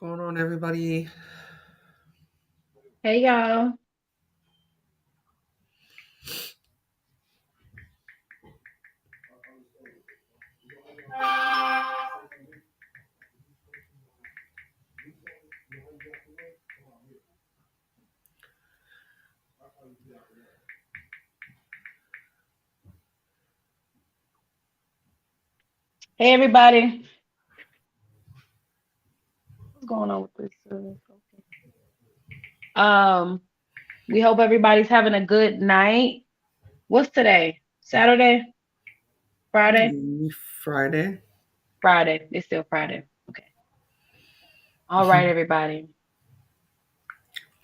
Going on, everybody? Hey y'all. Hey everybody. What's going on with this? We hope everybody's having a good night. What's today? Saturday? Friday? Friday. Friday. It's still Friday. Okay. All right, everybody.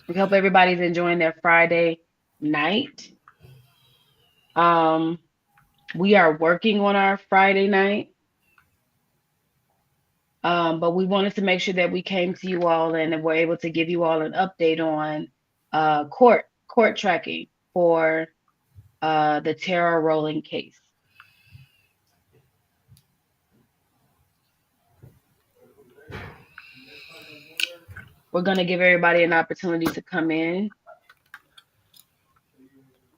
We hope everybody's enjoying their Friday night. Um, we are working on our Friday night. But we wanted to make sure that we came to you all and were able to give you all an update on court tracking for the Terra Roling case. We're going to give everybody an opportunity to come in.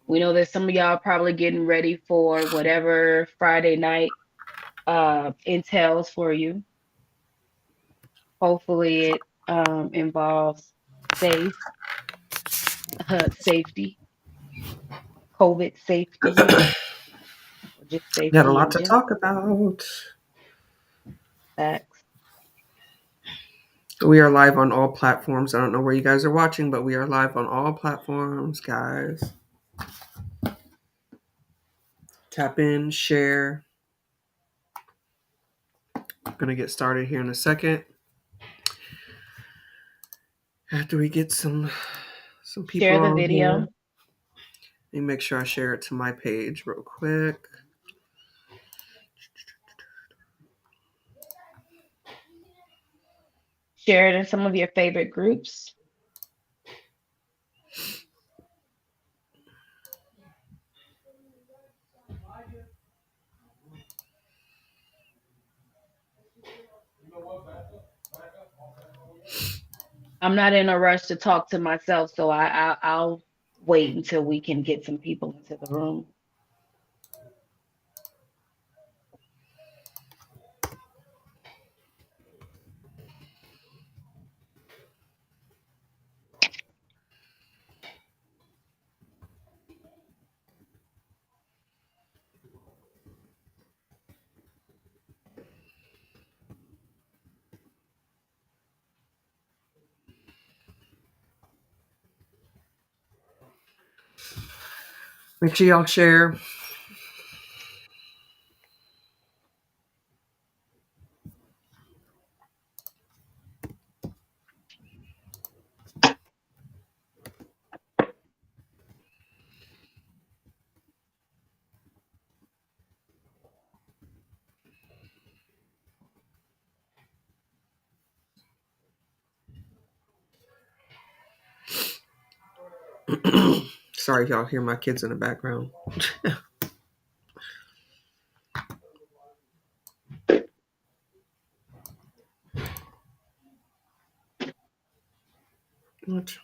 We know that some of y'all are probably getting ready for whatever Friday night entails for you. Hopefully, it involves safe, safety, COVID safety, or just Got a safety lot in to general. talk about. Facts. We are live on all platforms. I don't know where you guys are watching, but we are live on all platforms, guys. Tap in, share. I'm gonna get started here in a second. After we get some people Share the on here, video. let me make sure I share it to my page real quick. Share it in some of your favorite groups. I'm not in a rush to talk to myself, so I'll wait until we can get some people into the room. Make sure y'all share. Sorry if y'all hear my kids in the background. What?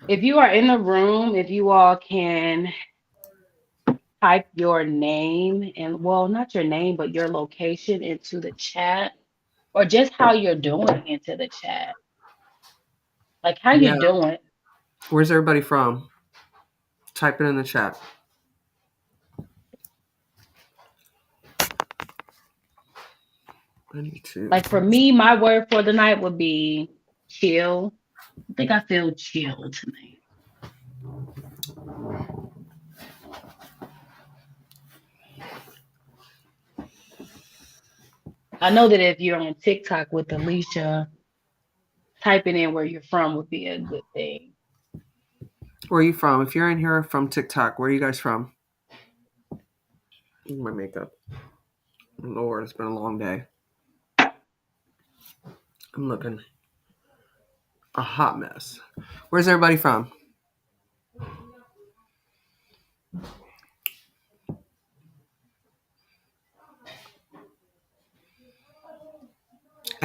If you are in the room, if you all can type your name and, well, not your name, but your location into the chat, or just how you're doing into the chat. Like, how Yeah. you doing? Where's everybody from? Type it in the chat. I need to. Like, for me, my word for the night would be chill. I think I feel chill tonight. I know that if you're on TikTok with Alicia, typing in where you're from would be a good thing. Where are you from? If you're in here from TikTok, where are you guys from? My makeup. Lord, it's been a long day. I'm looking a hot mess. Where's everybody from?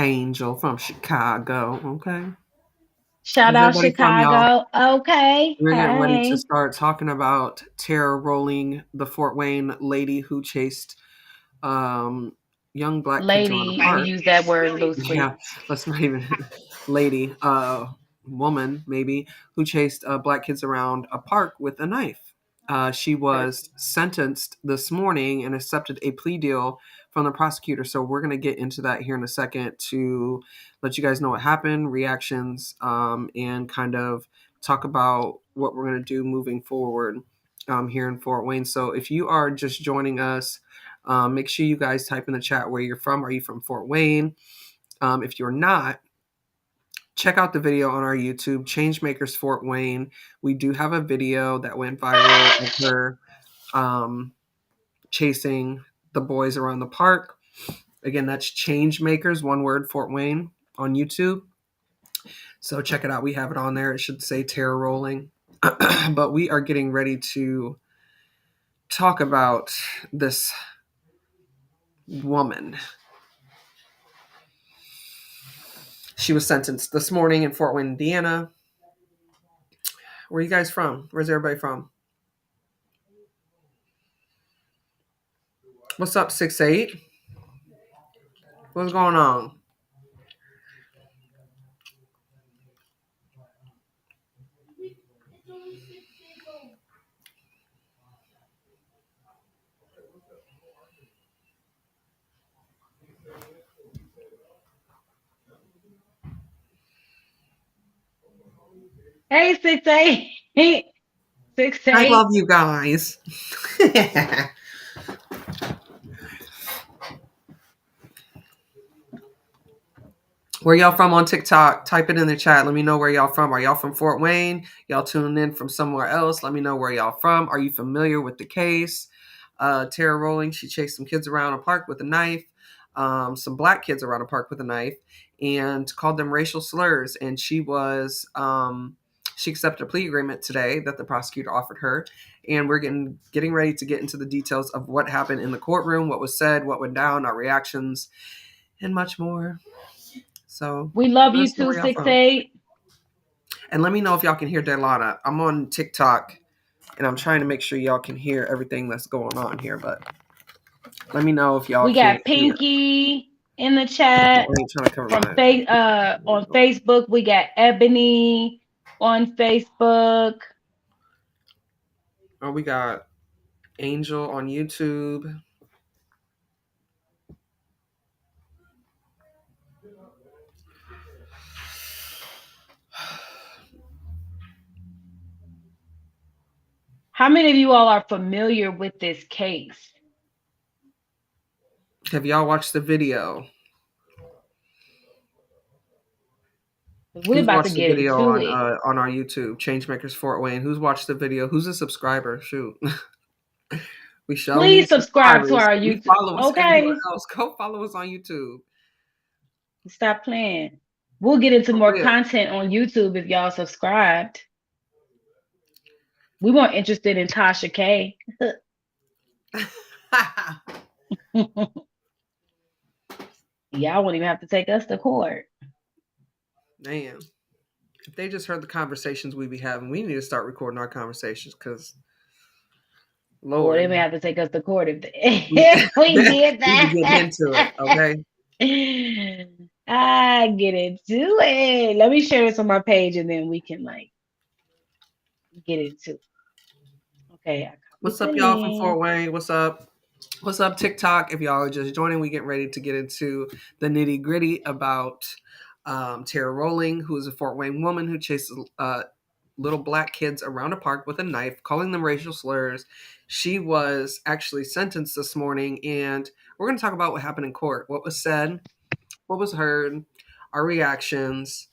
Angel from Chicago. Okay. Shout Where's out everybody from, y'all? Chicago. Okay. We're getting ready to Hey. start talking about Terra Rolling, the Fort Wayne lady who chased um, young black kids around the Lady, we park. use that word loosely. Yeah, let's not even lady, woman maybe, who chased black kids around a park with a knife. She was Perfect. sentenced this morning and accepted a plea deal from the prosecutor. So we're going to get into that here in a second to let you guys know what happened, reactions, and kind of talk about what we're going to do moving forward here in Fort Wayne. So if you are just joining us, make sure you guys type in the chat where you're from. Are you from Fort Wayne? If you're not, check out the video on our YouTube, Changemakers Fort Wayne. We do have a video that went viral of her um, chasing the boys around the park. Again, that's Changemakers, one word, Fort Wayne on YouTube. So check it out. We have it on there. It should say Terra Rolling. But we are getting ready to talk about this woman. She was sentenced this morning in Fort Wayne, Indiana. Where are you guys from? Where's everybody from? What's up, 6'8"? What's going on? Hey, 6'8". 6 I love 8. you guys. Where y'all from on TikTok? Type it in the chat. Let me know where y'all from. Are y'all from Fort Wayne? Y'all tuning in from somewhere else? Let me know where y'all from. Are you familiar with the case? Terra Rolling, she chased some kids around a park with a knife, some black kids around a park with a knife, and called them racial slurs. And she accepted a plea agreement today that the prosecutor offered her. And we're getting ready to get into the details of what happened in the courtroom, what was said, what went down, our reactions, and much more. So We love let you us know too, where y'all six from. eight. And let me know if y'all can hear Delana. I'm on TikTok and I'm trying to make sure y'all can hear everything that's going on here, but let me know if y'all We can't got hear. Pinky in the I chat. ain't trying to cover From my. on Facebook, we got Ebony on Facebook. Oh, we got Angel on YouTube. How many of you all are familiar with this case? Have y'all watched the video? We're Who's about to watched the get video into it. on our YouTube, Changemakers Fort Wayne? Who's watched the video? Who's a subscriber? Shoot. We show Please need subscribe to subscribers. our We YouTube. follow us everywhere Okay, else. Go follow us on YouTube. stop playing. We'll get into For more real. content on YouTube if y'all subscribed. We weren't interested in Tasha K. Y'all won't even have to take us to court. Man, if they just heard the conversations we be having, we need to start recording our conversations because, Or they Lord, may have to take us to court if, we, if we did we be getting that. into it, okay? I get into it. Let me share this on my page and then we can like get into it. Okay, I copied What's the up, y'all from link. Fort Wayne? What's up? What's up, TikTok? If y'all are just joining, we get ready to get into the nitty gritty about Terra Rolling, who is a Fort Wayne woman who chases little black kids around a park with a knife, calling them racial slurs. She was actually sentenced this morning, and we're going to talk about what happened in court, what was said, what was heard, our reactions,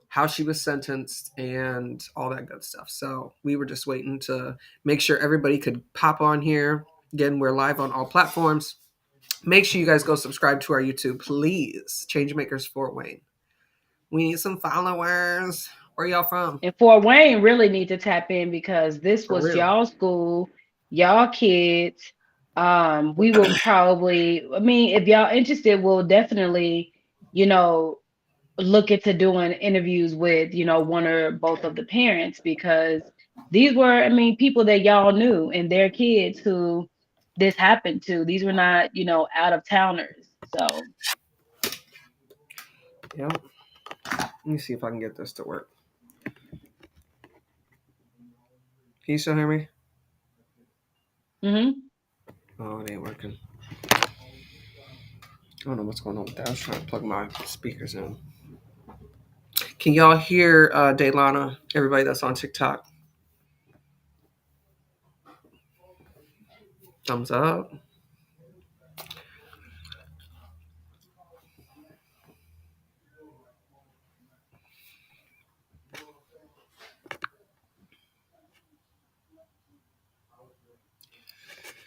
how she was sentenced, and all that good stuff. So we were just waiting to make sure everybody could pop on here. Again, we're live on all platforms. Make sure you guys go subscribe to our YouTube, please. Changemakers Fort Wayne. We need some followers. Where y'all from? And Fort Wayne really need to tap in because this For was real. y'all school, y'all kids. We will probably, I mean, if y'all interested, we'll definitely you know, look into doing interviews with, one or both of the parents, because these were, I mean, people that y'all knew and their kids who this happened to. These were not, out of towners. So, Yeah. Let me see if I can get this to work. Can you still hear me? hmm Oh, it ain't working. I don't know what's going on with that. I was trying to plug my speakers in. Can y'all hear Daylana? Everybody that's on TikTok, thumbs up.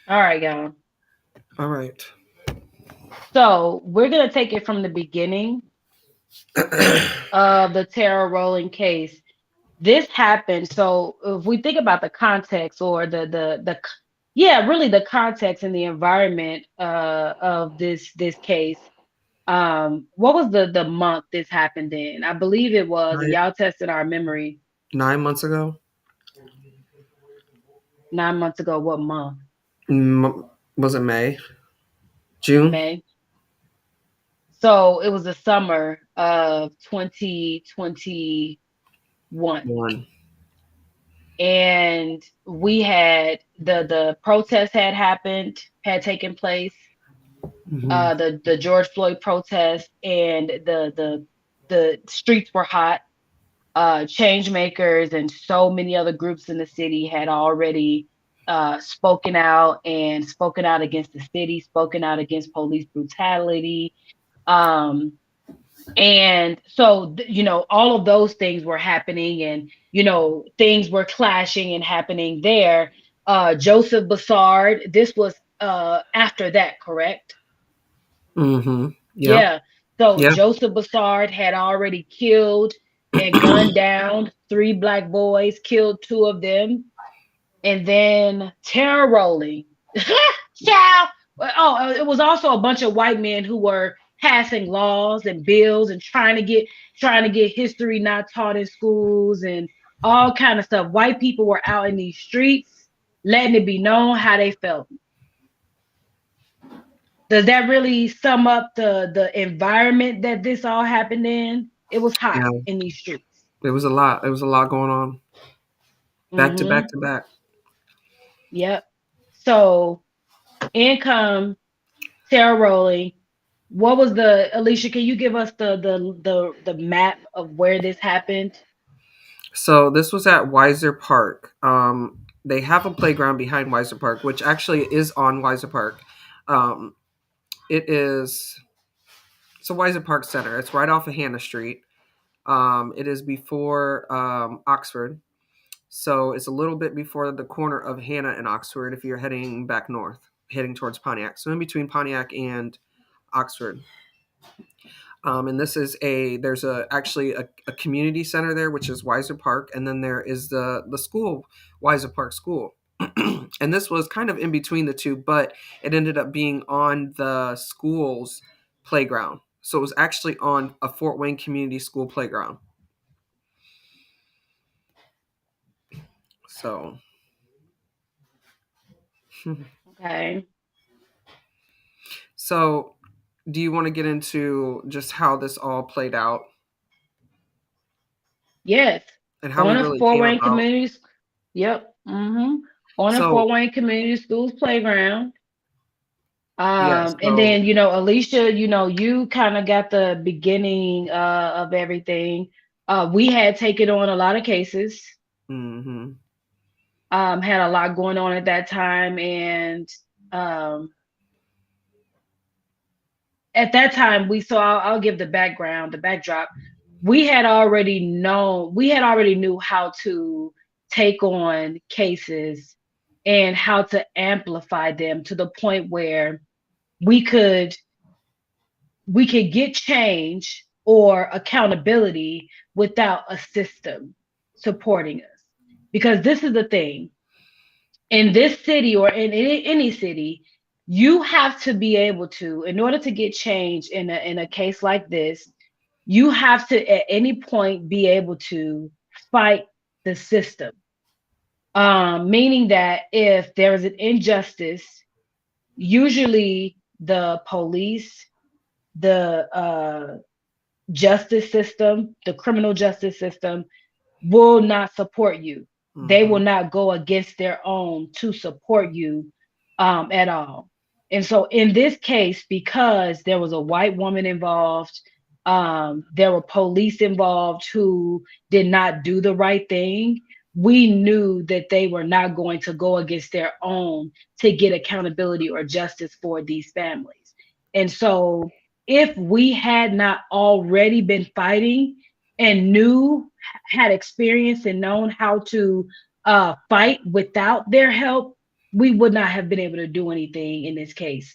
all right, y'all. All right. So we're gonna take it from the beginning of the Terra Rolling case. This happened. So if we think about the context, or yeah, really the context and the environment of this case. What was the month this happened in? I believe it was, and nine, y'all tested our memory. 9 months ago. 9 months ago, what month? Was it May? June? May. So it was the summer of 2021. One. And we had the protest had taken place, Mm-hmm. the George Floyd protest, and the streets were hot. Change makers and so many other groups in the city had already spoken out against the city, spoken out against police brutality. Um, and so, all of those things were happening, and, things were clashing and happening there. Joseph Bassard, this was after that, correct? Mm-hmm. Yeah. Yeah. So Yeah. Joseph Bassard had already killed and gunned down three black boys, killed two of them, and then Terra Rolling. Child. Oh, it was also a bunch of white men who were passing laws and bills and trying to get history not taught in schools and all kind of stuff. White people were out in these streets letting it be known how they felt. Does that really sum up the environment that this all happened in? It was hot Yeah. in these streets. It was a lot. It was a lot going on. Back to back Mm-hmm. to back. Yep. So income, Terra Rolling. What was the Alicia? Can you give us the map of where this happened? So this was at Weiser Park. They have a playground behind Weiser Park, which actually is on Weiser Park. Um, it is it's a Weiser Park Center. It's right off of Hannah Street. It is before Oxford, so it's a little bit before the corner of Hannah and Oxford. If you're heading back north, heading towards Pontiac, so in between Pontiac and Oxford. And this is there's actually a community center there, which is Weiser Park, and then there is the school, Weiser Park School. And this was kind of in between the two, but it ended up being on the school's playground. So it was actually on a Fort Wayne Community School playground. So, Okay. so do you want to get into just how this all played out Yes. and how we On a really Fort came Wayne about? Communities. Yep. On a So, Fort Wayne Community Schools playground. yeah, And so then, Alicia, you kind of got the beginning of everything. We had taken on a lot of cases, mhm. had a lot going on at that time. And um, at that time, I'll give the background, the backdrop. We had already knew how to take on cases and how to amplify them to the point where we could we could get change or accountability without a system supporting us. Because this is the thing, in this city or in any city, You have to be able to, in order to get change in a case like this, you have to at any point be able to fight the system. Meaning that if there is an injustice, usually the police, the justice system, the criminal justice system will not support you. They will Mm-hmm. not go against their own to support you at all. And so, in this case, because there was a white woman involved, there were police involved who did not do the right thing. We knew that they were not going to go against their own to get accountability or justice for these families. And so, if we had not already been fighting and knew, had experience and known how to fight without their help, we would not have been able to do anything in this case.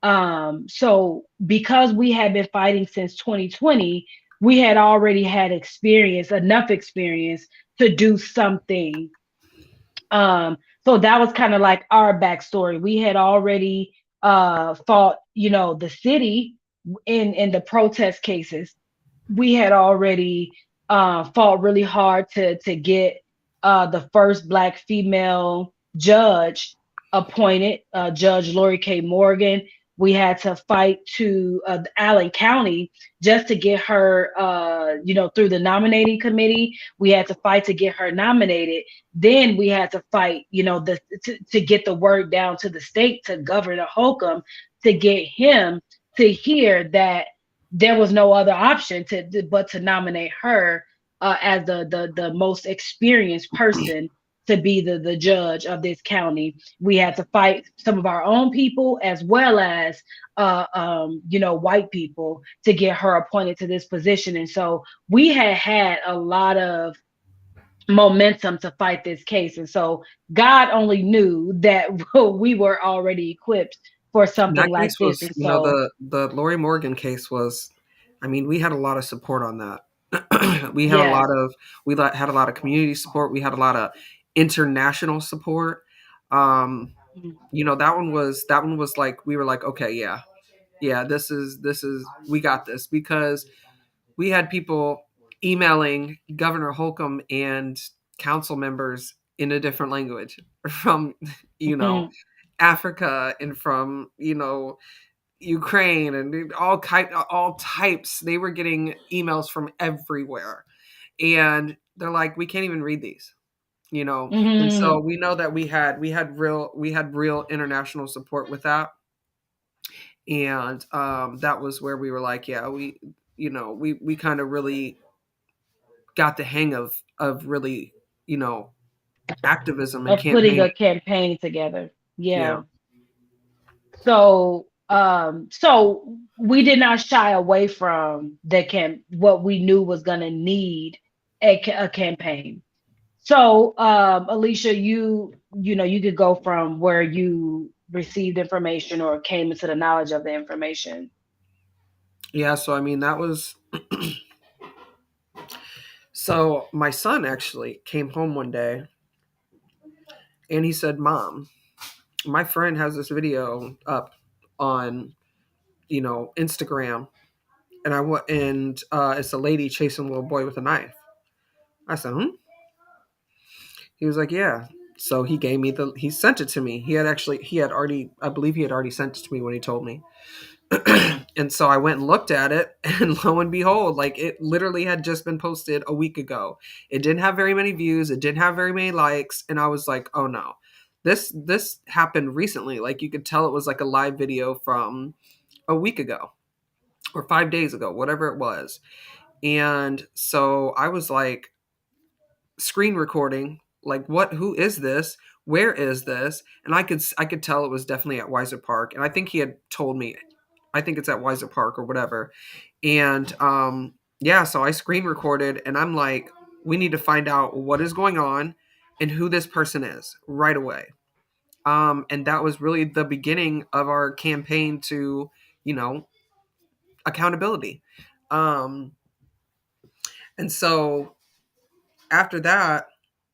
So because we had been fighting since 2020, we had already had experience, enough experience to do something. So that was kind of like our backstory. We had already fought, the city in the protest cases. We had already fought really hard to get the first Black female judge appointed, Judge Lori K. Morgan. We had to fight to Allen County just to get her, through the nominating committee. We had to fight to get her nominated. Then we had to fight, to get the word down to the state, to Governor Holcomb, to get him to hear that there was no other option but to nominate her as the most experienced person to be the judge of this county. We had to fight some of our own people as well as white people to get her appointed to this position. And so we had a lot of momentum to fight this case. And so God only knew that we were already equipped for something That like case this. was, And so the Lori Morgan case was, I mean, we had a lot of support on that. we had a yes. lot of, had a lot of community support. We had a lot of international support. Um, that one was like, we were like, okay, yeah, yeah, this is, we got this, because we had people emailing Governor Holcomb and council members in a different language from, you know, Africa, and from, Ukraine, and all types. They were getting emails from everywhere, and they're like, we can't even read these, And so Mhm. we know that we had real international support with that, and that was where we were like, yeah, we kind of really got the hang of really, you know activism and Of putting campaigning. a campaign together. Yeah. Yeah. So we did not shy away from what we knew was going to need a campaign. So, Alicia, you could go from where you received information or came into the knowledge of the information. Yeah, so I mean, that was, so my son actually came home one day, and he said, "Mom, my friend has this video up on, Instagram, and it's a lady chasing a little boy with a knife." I said, "Hmm?" He was like, "Yeah." So he sent it to me. I believe he had already sent it to me when he told me. And so I went and looked at it, and lo and behold, like, it literally had just been posted a week ago. It didn't have very many views, it didn't have very many likes, and I was like, "Oh no. This happened recently." Like, you could tell it was like a live video from a week ago or 5 days ago, whatever it was. And so I was like, screen recording, like, who is this? Where is this? And I could tell it was definitely at Weiser Park, and I think he had told me, I think it's at Weiser Park or whatever. And yeah, so I screen recorded, and I'm like, we need to find out what is going on and who this person is right away. And that was really the beginning of our campaign to, you know, accountability. Um, and so after that,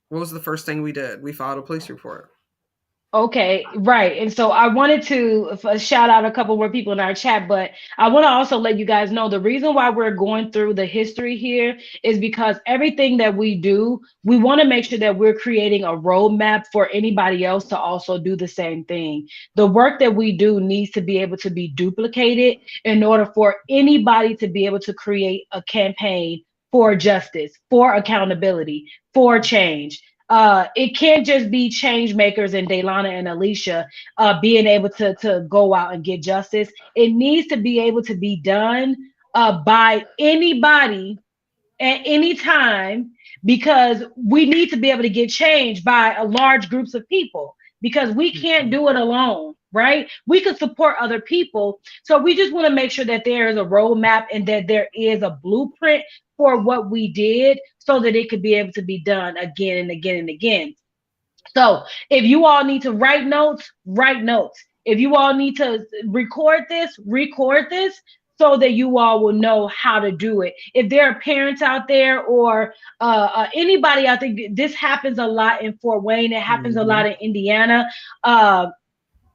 what was the first thing we did? We filed a police report. Okay, right. And so I wanted to shout out a couple more people in our chat, but I want to also let you guys know the reason why we're going through the history here is because everything that we do, we want to make sure that we're creating a roadmap for anybody else to also do the same thing. The work that we do needs to be able to be duplicated in order for anybody to be able to create a campaign for justice, for accountability, for change. It can't just be change makers and Daylana and Alicia being able to go out and get justice. It needs to be able to be done by anybody at any time, because we need to be able to get change by a large groups of people, because we can't Mhm. do it alone, right? We could support other people. So we just want to make sure that there is a roadmap and that there is a blueprint for what we did so that it could be able to be done again and again and again. So if you all need to write notes, write notes. If you all need to record this so that you all will know how to do it. If there are parents out there or anybody out there, this happens a lot in Fort Wayne. It happens a lot Mhm. in Indiana. Uh,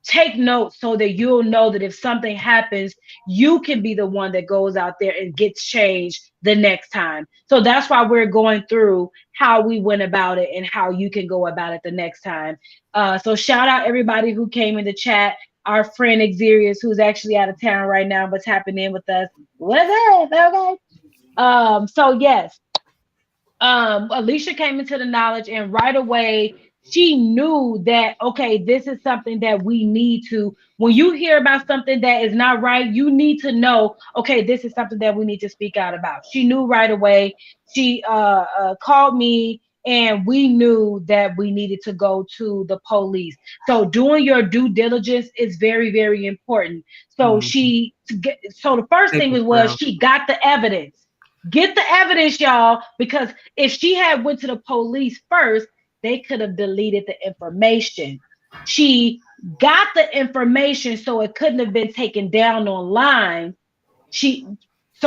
Take notes so that you'll know that if something happens, you can be the one that goes out there and gets changed the next time. So that's why we're going through how we went about it and how you can go about it the next time. So shout out everybody who came in the chat. Our friend Xerius, who's actually out of town right now, but tapping in with us. What's up? Okay. So yes, Alicia came into the knowledge, and right away she knew that okay, this is something that we need to. When you hear about something that is not right, you need to know. Okay, this is something that we need to speak out about. She knew right away. She called me, and we knew that we needed to go to the police. So doing your due diligence is very, very important. So Mhm. so the first thing Paper was trail. she got the evidence. Get the evidence, y'all, because if she had went to the police first, they could have deleted the information. She got the information so it couldn't have been taken down online. She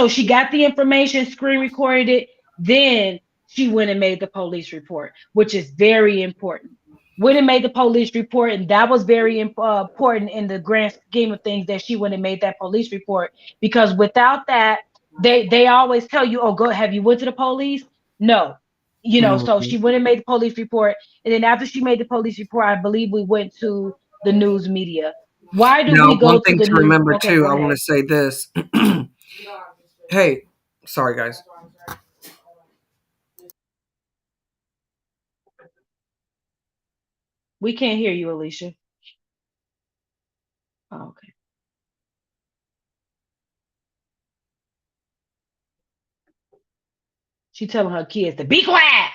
she got the information, screen recorded it, then she went and made the police report, which is very important. Went and made the police report, and that was very important in the grand scheme of things that she went and made that police report, because without that, they always tell you, oh, go, have you went to the police? No. So Mhm. she went and made the police report, and then after she made the police report, I believe we went to the news media. Why do Now, we one go to thing the to news? remember Okay, too, go I want ahead. to say this. Hey, sorry guys. We can't hear you, Alicia. Oh, okay. She telling her kids to be quiet.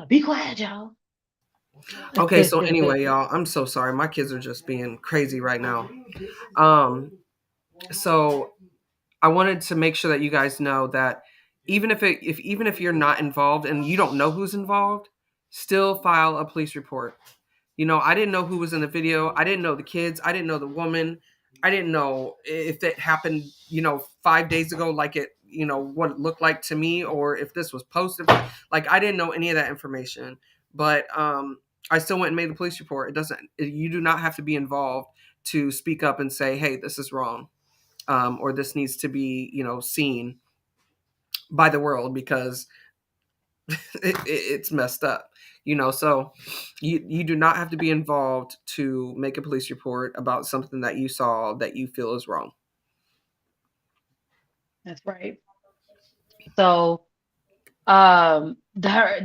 Be quiet, y'all. Okay, so anyway, y'all, I'm so sorry. My kids are just being crazy right now. Um, so I wanted to make sure that you guys know that even if you're not involved and you don't know who's involved, still file a police report. I didn't know who was in the video. I didn't know the kids. I didn't know the woman. I didn't know if it happened, 5 days ago, like what it looked like to me, or if this was posted. Like, I didn't know any of that information. But I still went and made the police report. You do not have to be involved to speak up and say, hey, this is wrong. Or this needs to be, seen by the world because it's messed up. So you do not have to be involved to make a police report about something that you saw that you feel is wrong. That's right. So, the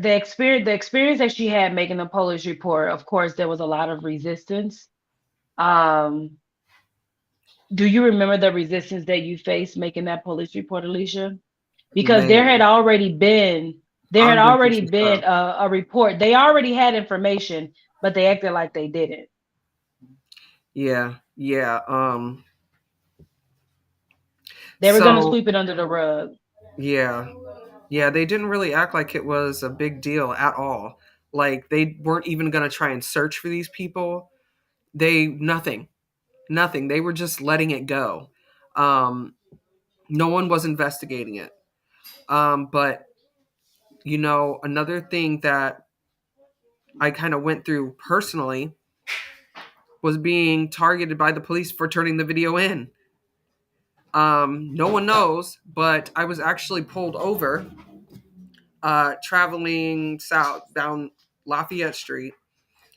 experience that she had making the police report, of course, there was a lot of resistance. Um, do you remember the resistance that you faced making that police report, Alicia? Because Man, there had I've been through already some been stuff. a report. They already had information, but they acted like they didn't. Yeah, yeah. They were gonna So sweep it under the rug. yeah, yeah. They didn't really act like it was a big deal at all. Like, they weren't even gonna try and search for these people. Nothing, nothing. They were just letting it go. No one was investigating it. But another thing that I kind of went through personally was being targeted by the police for turning the video in. No one knows, but I was actually pulled over traveling south down Lafayette Street.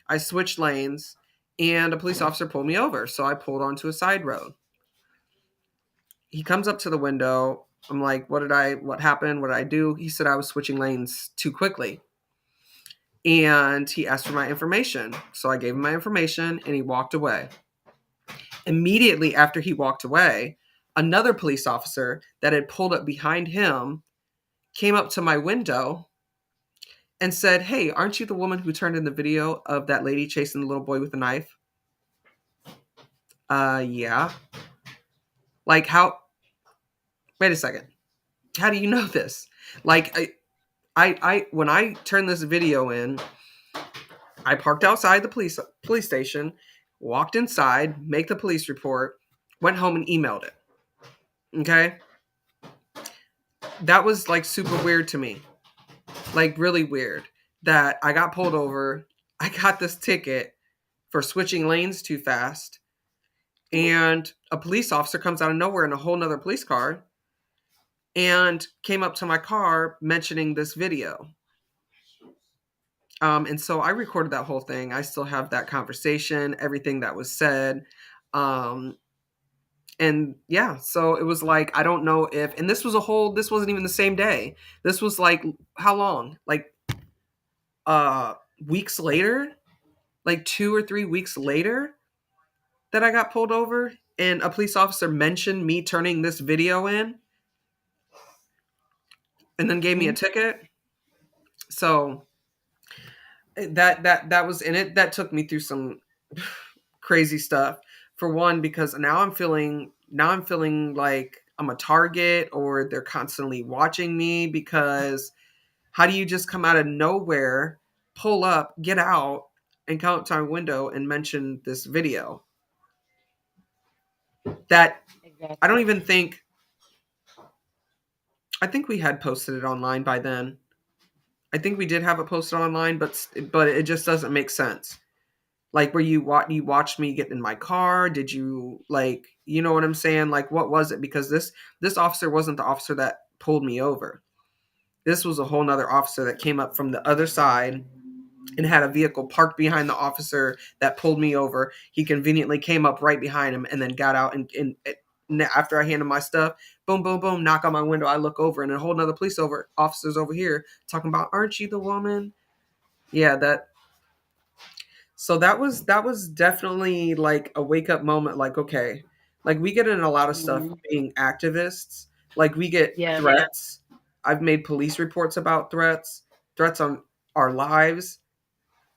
I switched lanes and a police officer pulled me over. So I pulled onto a side road. He comes up to the window. I'm like, what happened? What did I do? He said I was switching lanes too quickly. And he asked for my information. So I gave him my information and he walked away. Immediately after he walked away, another police officer that had pulled up behind him came up to my window and said, "Hey, aren't you the woman who turned in the video of that lady chasing the little boy with a knife?" Yeah. Like, how? Wait a second. How do you know this? Like, when I turned this video in, I parked outside the police station, walked inside, make the police report, went home and emailed it. Okay, that was like super weird to me, like really weird. That I got pulled over, I got this ticket for switching lanes too fast, and a police officer comes out of nowhere in a whole nother police car and came up to my car mentioning this video. And so I recorded that whole thing. I still have that conversation, everything that was said. Um, and yeah, so it was like, I don't know if, and this wasn't even the same day. This was like, how long? Like, uh, weeks later, like 2 or 3 weeks later that I got pulled over and a police officer mentioned me turning this video in and then gave me a Mm-hmm. ticket. So that was in it. That took me through some crazy stuff. For one, because now I'm feeling like I'm a target or they're constantly watching me because how do you just come out of nowhere, pull up, get out, and come up to my window and mention this video that I don't Exactly. even think I think we had posted it online by then. I think we did have it posted online, but it just doesn't make sense. Like, where you watched me get in my car? Did you, like, you know what I'm saying? Like, what was it? Because this officer wasn't the officer that pulled me over. This was a whole nother officer that came up from the other side and had a vehicle parked behind the officer that pulled me over. He conveniently came up right behind him and then got out and after I handed my stuff, boom, boom, boom, knock on my window. I look over and a whole nother officers over here talking about, "Aren't you the woman?" Yeah, that was definitely like a wake up moment. Like, okay, like we get in a lot of stuff Mm-hmm. being activists. Like, we get Yeah. threats. I've made police reports about threats on our lives,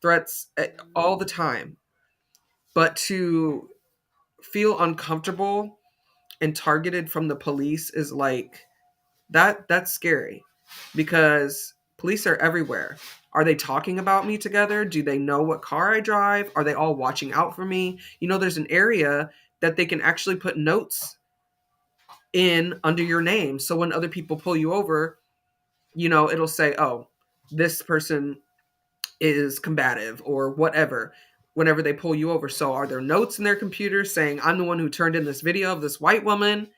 threats Mm-hmm. all the time. But to feel uncomfortable and targeted from the police is like that's scary because police are everywhere. Are they talking about me together? Do they know what car I drive? Are they all watching out for me? There's an area that they can actually put notes in under your name. So when other people pull you over, it'll say, "Oh, this person is combative," or whatever whenever they pull you over. So are there notes in their computer saying, "I'm the one who turned in this video of this white woman"?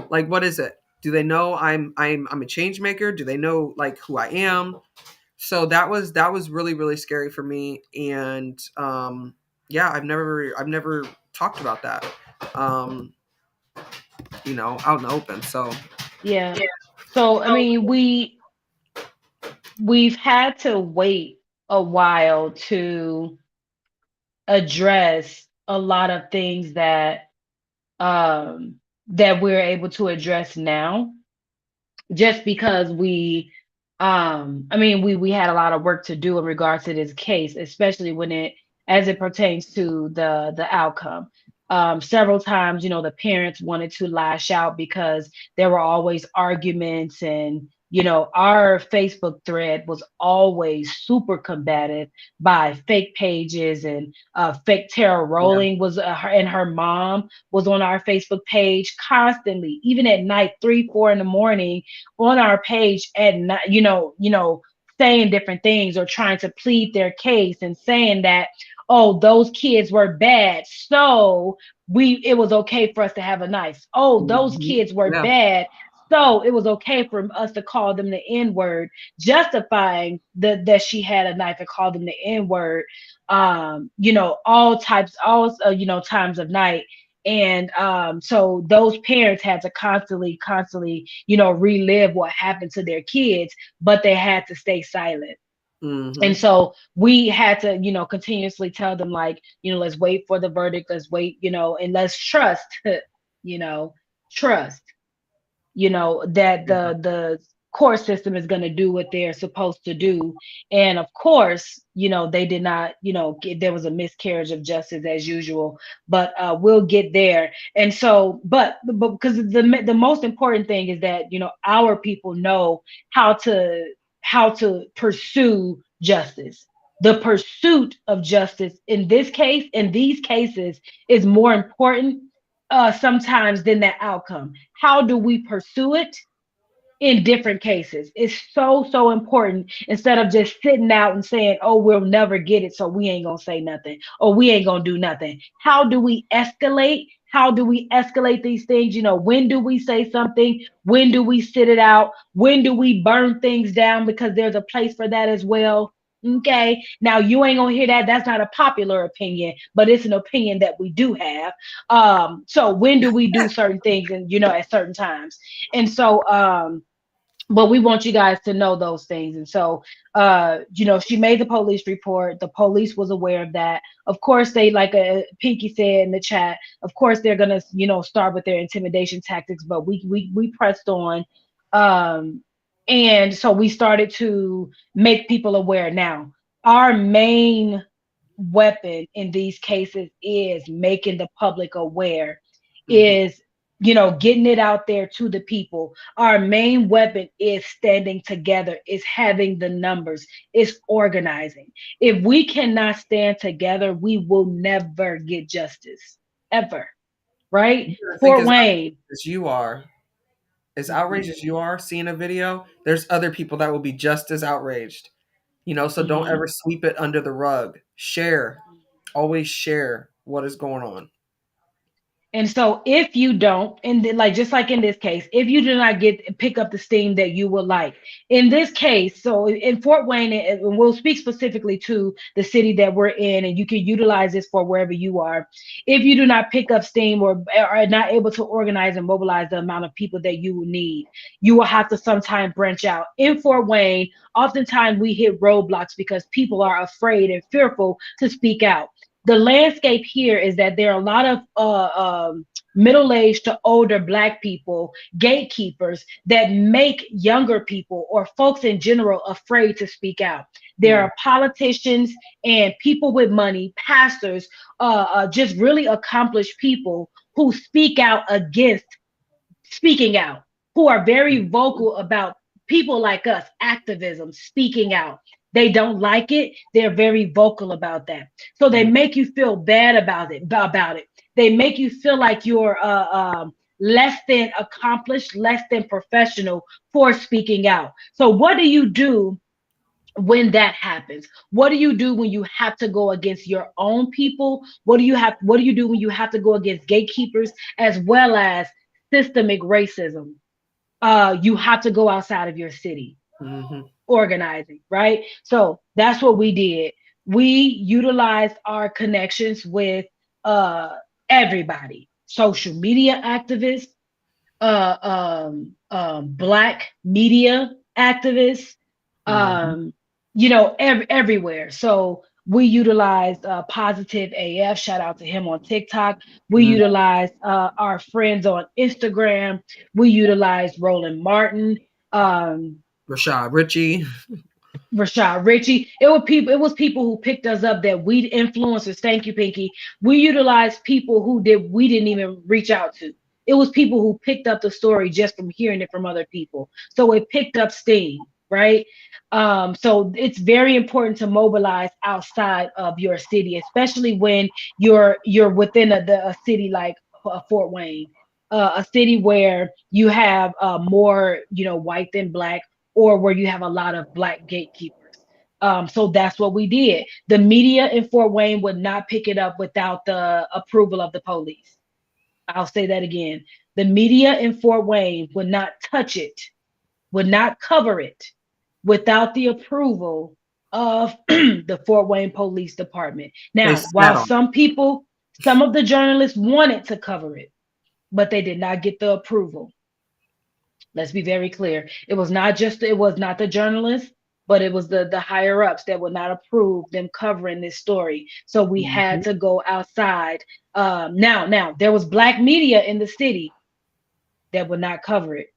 Like, what is it? Do they know I'm a change maker? Do they know, like, who I am? So that was really, really scary for me. And yeah, I've never talked about that um out in the open. So Yeah. So I mean, we've had to wait a while to address a lot of things um that we're able to address now, just because I mean, we had a lot of work to do in regards to this case, especially when it as it pertains to the outcome. Several times, the parents wanted to lash out because there were always arguments, and our Facebook thread was always super combative by fake pages, and fake Terra yeah, Rolling was and her mom was on our Facebook page constantly, even at night, 3, 4 in the morning, on our page at night, saying different things or trying to plead their case and saying that, oh, those kids were bad, so it was okay for us to have a knife. Oh, those Mhm. kids were Yeah. bad, so it was okay for us to call them the N word, justifying that she had a knife and called them the N word. All types, all times of night. And so those parents had to constantly, relive what happened to their kids, but they had to stay silent. And Mhm. so we had to, continuously tell them, like, let's wait for the verdict, let's wait, and let's trust, you know, trust, that Yeah. the court system is going to do what they're supposed to do. And of course, they did not, there was a miscarriage of justice as usual, but we'll get there. And so, but because the most important thing is that, our people know how to pursue justice. The pursuit of justice in this case, in these cases, is more important sometimes than that outcome. How do we pursue it in different cases? It's so important, instead of just sitting out and saying, oh, we'll never get it, so we ain't gonna say nothing, or we ain't gonna do nothing. How do we escalate? How do we escalate these things? When do we say something? When do we sit it out? When do we burn things down? Because there's a place for that as well. Okay. Now you ain't gonna hear that. That's not a popular opinion, but it's an opinion that we do have. So when do we do certain things, and at certain times? And so but we want you guys to know those things. And so she made the police report. The police was aware of that. Of course, they, like Pinky said in the chat, of course they're gonna start with their intimidation tactics, but we pressed on. Um and so we started to make people aware. Now, our main weapon in these cases is making the public aware, Mhm. is getting it out there to the people. Our main weapon is standing together, is having the numbers, is organizing. If we cannot stand together, we will never get justice, ever. Right? You gotta think Fort as Wayne. outraged as you are seeing a video, there's other people that will be just as outraged. So don't Mhm. ever sweep it under the rug. Share. Always share what is going on. And so if you don't, and then, like, just like in this case, if you do not pick up the steam that you would like in this case, so in Fort Wayne, and we'll speak specifically to the city that we're in, and you can utilize this for wherever you are. If you do not pick up steam, or are not able to organize and mobilize the amount of people that you will need, you will have to sometime branch out. In Fort Wayne, oftentimes we hit roadblocks because people are afraid and fearful to speak out. The landscape here is that there are a lot of middle-aged to older Black people, gatekeepers, that make younger people or folks in general afraid to speak out. There Mm, are politicians and people with money, pastors, just really accomplished people who speak out against speaking out, who are very mhm, vocal about people like us, activism, speaking out. They don't like it. They're very vocal about that. So they mm, make you feel bad about it. They make you feel like you're less than accomplished, less than professional for speaking out. So what do you do when that happens? What do you do when you have to go against your own people? What do you do when you have to go against gatekeepers, as well as systemic racism? You have to go outside of your city, mhm, organizing, right? So that's what we did. We utilized our connections with uh everybody, social media activists, Black media activists, mhm, um, everywhere. So we utilized Positive AF. Shout out to him on TikTok. We mm. utilized our friends on Instagram. We utilized Roland Martin. Um, Rashad Ritchie. Rashad Ritchie. It was people who picked us up, that we influencers. Thank you, Pinky. We utilized people we didn't even reach out to. It was people who picked up the story just from hearing it from other people. So it picked up steam, right? So it's very important to mobilize outside of your city, especially when you're within a city like Fort Wayne, a city where you have more white than Black, or where you have a lot of black gatekeepers. So that's what we did. The media in Fort Wayne would not pick it up without the approval of the police. I'll say that again. The media in Fort Wayne would not touch it, would not cover it without the approval of the Fort Wayne Police Department. They Now, while sat on some people, some of the journalists wanted to cover it, but they did not get the approval. Let's be very clear. It was not the journalists, but it was the higher ups that would not approve them covering this story. So we it. had Mhm. to go outside. Now there was black media in the city that would not cover it,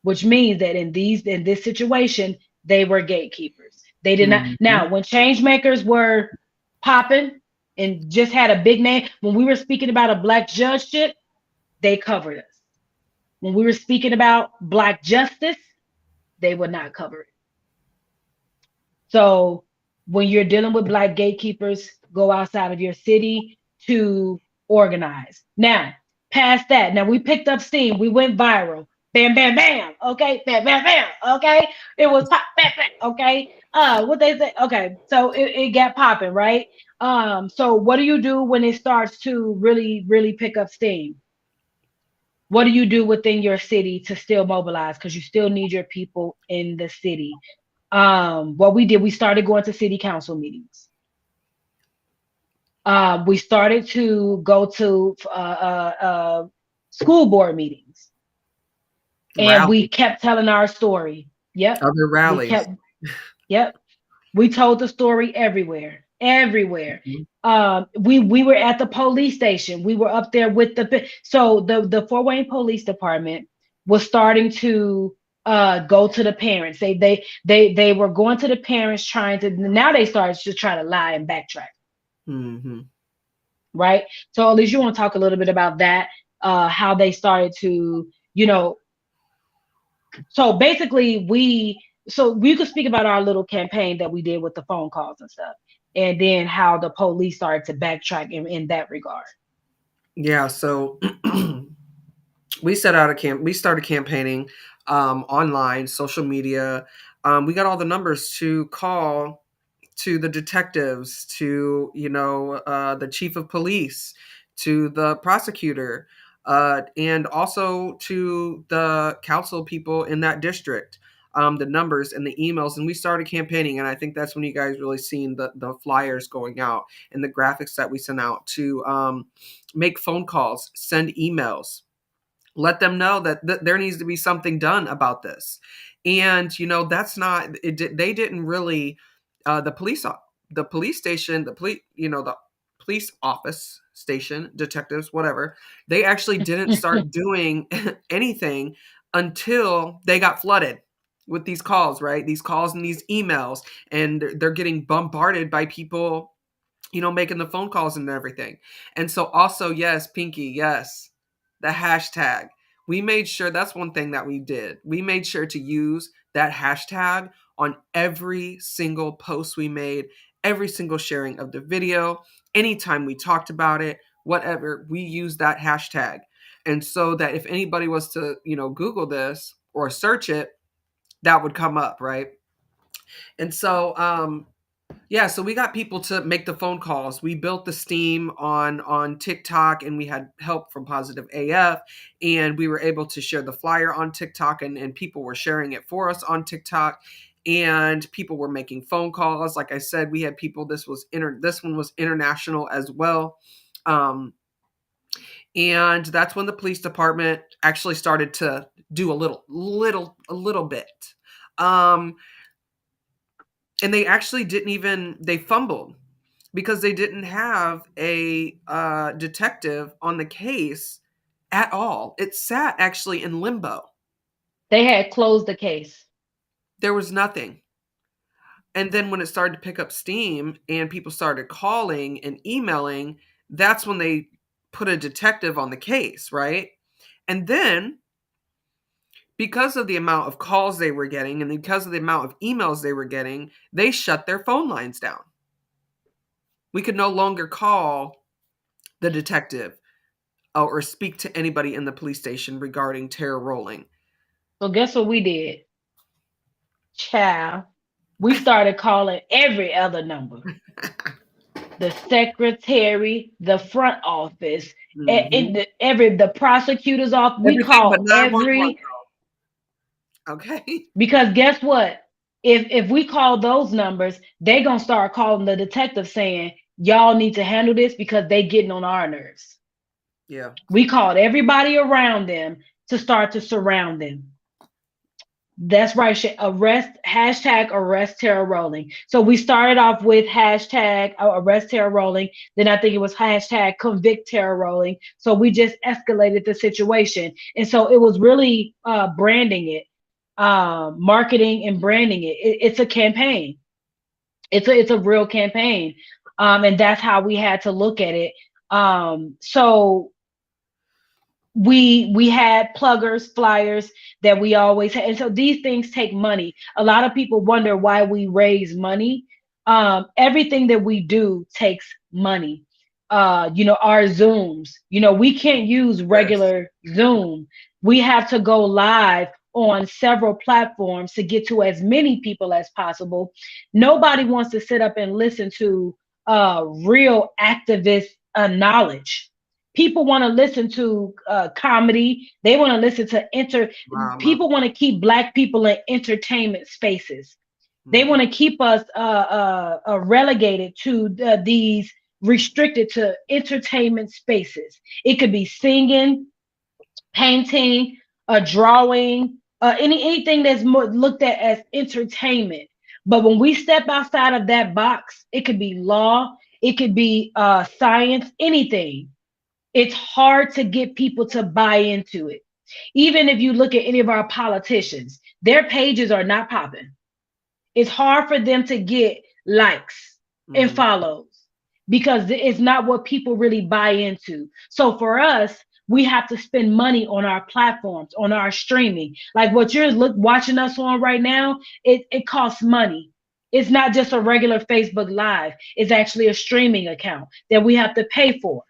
which means that in this situation, they were gatekeepers. They did not. Mhm. Now, when change makers were popping and just had a big name, when we were speaking about a black judgeship, they covered us. When we were speaking about black justice, they would not cover it. So when you're dealing with black gatekeepers, go outside of your city to organize. Now, past that, now we picked up steam. We went viral. Bam, bam, bam. Okay, bam, bam, bam. Okay, it was pop, bam, bam. Okay, what they say? Okay, so it got popping, right? So what do you do when it starts to really, really pick up steam? What do you do within your city to still mobilize? Because you still need your people in the city. What we did, we started going to city council meetings. We started to go to school board meetings, and we Rally. kept telling our story. Yep, Other we rallies. kept. Yep, we told the story everywhere, everywhere. Mhm. We were at the police station. We were up there with the Fort Wayne Police Department was starting to go to the parents. They were going to the parents trying to now they started to try to lie and backtrack, Mhm. right? So at least you want to talk a little bit about that, how they started to, you know, so basically we could speak about our little campaign that we did with the phone calls and stuff, and then how the police started to backtrack in that regard. Yeah, so we set out a camp. We started campaigning online, social media. We got all the numbers to call to the detectives, to the chief of police, to the prosecutor, and also to the council people in that district. The numbers and the emails, and we started campaigning. And I think that's when you guys really seen the flyers going out and the graphics that we sent out to make phone calls, send emails, let them know that there needs to be something done about this. And that's not it. They didn't really the police station, the police office station, detectives, whatever, they actually didn't start doing anything until they got flooded with these calls, right? These calls and these emails, and they're getting bombarded by people, making the phone calls and everything. And so also, yes, Pinky, yes, the hashtag. We made sure that's one thing that we did. We made sure to use that hashtag on every single post we made, every single sharing of the video, anytime we talked about it, whatever, we used that hashtag. And so that if anybody was to, Google this or search it, that would come up, right? And so yeah, so we got people to make the phone calls. We built the steam on TikTok, and we had help from Positive AF, and we were able to share the flyer on TikTok, and people were sharing it for us on TikTok, and people were making phone calls. Like I said, we had people. This one was international as well. And that's when the police department actually started to do a little bit. Um, and they actually didn't even they fumbled because they didn't have a detective on the case at all. It sat actually in limbo. They had closed the case. There was nothing. And then when it started to pick up steam and people started calling and emailing, that's when they put a detective on the case, right? And then because of the amount of calls they were getting and because of the amount of emails they were getting, they shut their phone lines down. We could no longer call the detective or speak to anybody in the police station regarding Terra Rolling. So guess what we did? Child, we started calling every other number. The secretary, the front office, Hmm. the prosecutor's office. We Everything but call 911, every okay? because guess what? If we call those numbers, they gonna start calling the detective saying y'all need to handle this because they getting on our nerves. Yeah. We called everybody around them to start to surround them. That's right. Arrest hashtag arrest Terra Rolling. So we started off with hashtag arrest Terra Rolling. Then I think it was hashtag convict Terra Rolling. So we just escalated the situation, and so it was really branding it, marketing and branding it. It's a campaign. It's a real campaign, and that's how we had to look at it. So we had pluggers, flyers that we always had, and so these things take money. A lot of people wonder why we raise money. Everything that we do takes money. Our Zooms, we can't use Yes. regular Zoom. We have to go live on several platforms to get to as many people as possible. Nobody wants to sit up and listen to real activist knowledge. People want to listen to comedy. They want to listen to Drama. people want to keep black people in entertainment spaces. They Hmm. want to keep us relegated to these restricted to entertainment spaces. It could be singing, painting, a drawing, anything that's more looked at as entertainment. But when we step outside of that box, it could be law, it could be science, anything. It's hard to get people to buy into it. Even if you look at any of our politicians, their pages are not popping. It's hard for them to get likes and Hmm. follows because it's not what people really buy into. So for us, we have to spend money on our platforms, on our streaming. Like what you're watching us on right now, it costs money. It's not just a regular Facebook Live. It's actually a streaming account that we have to pay for,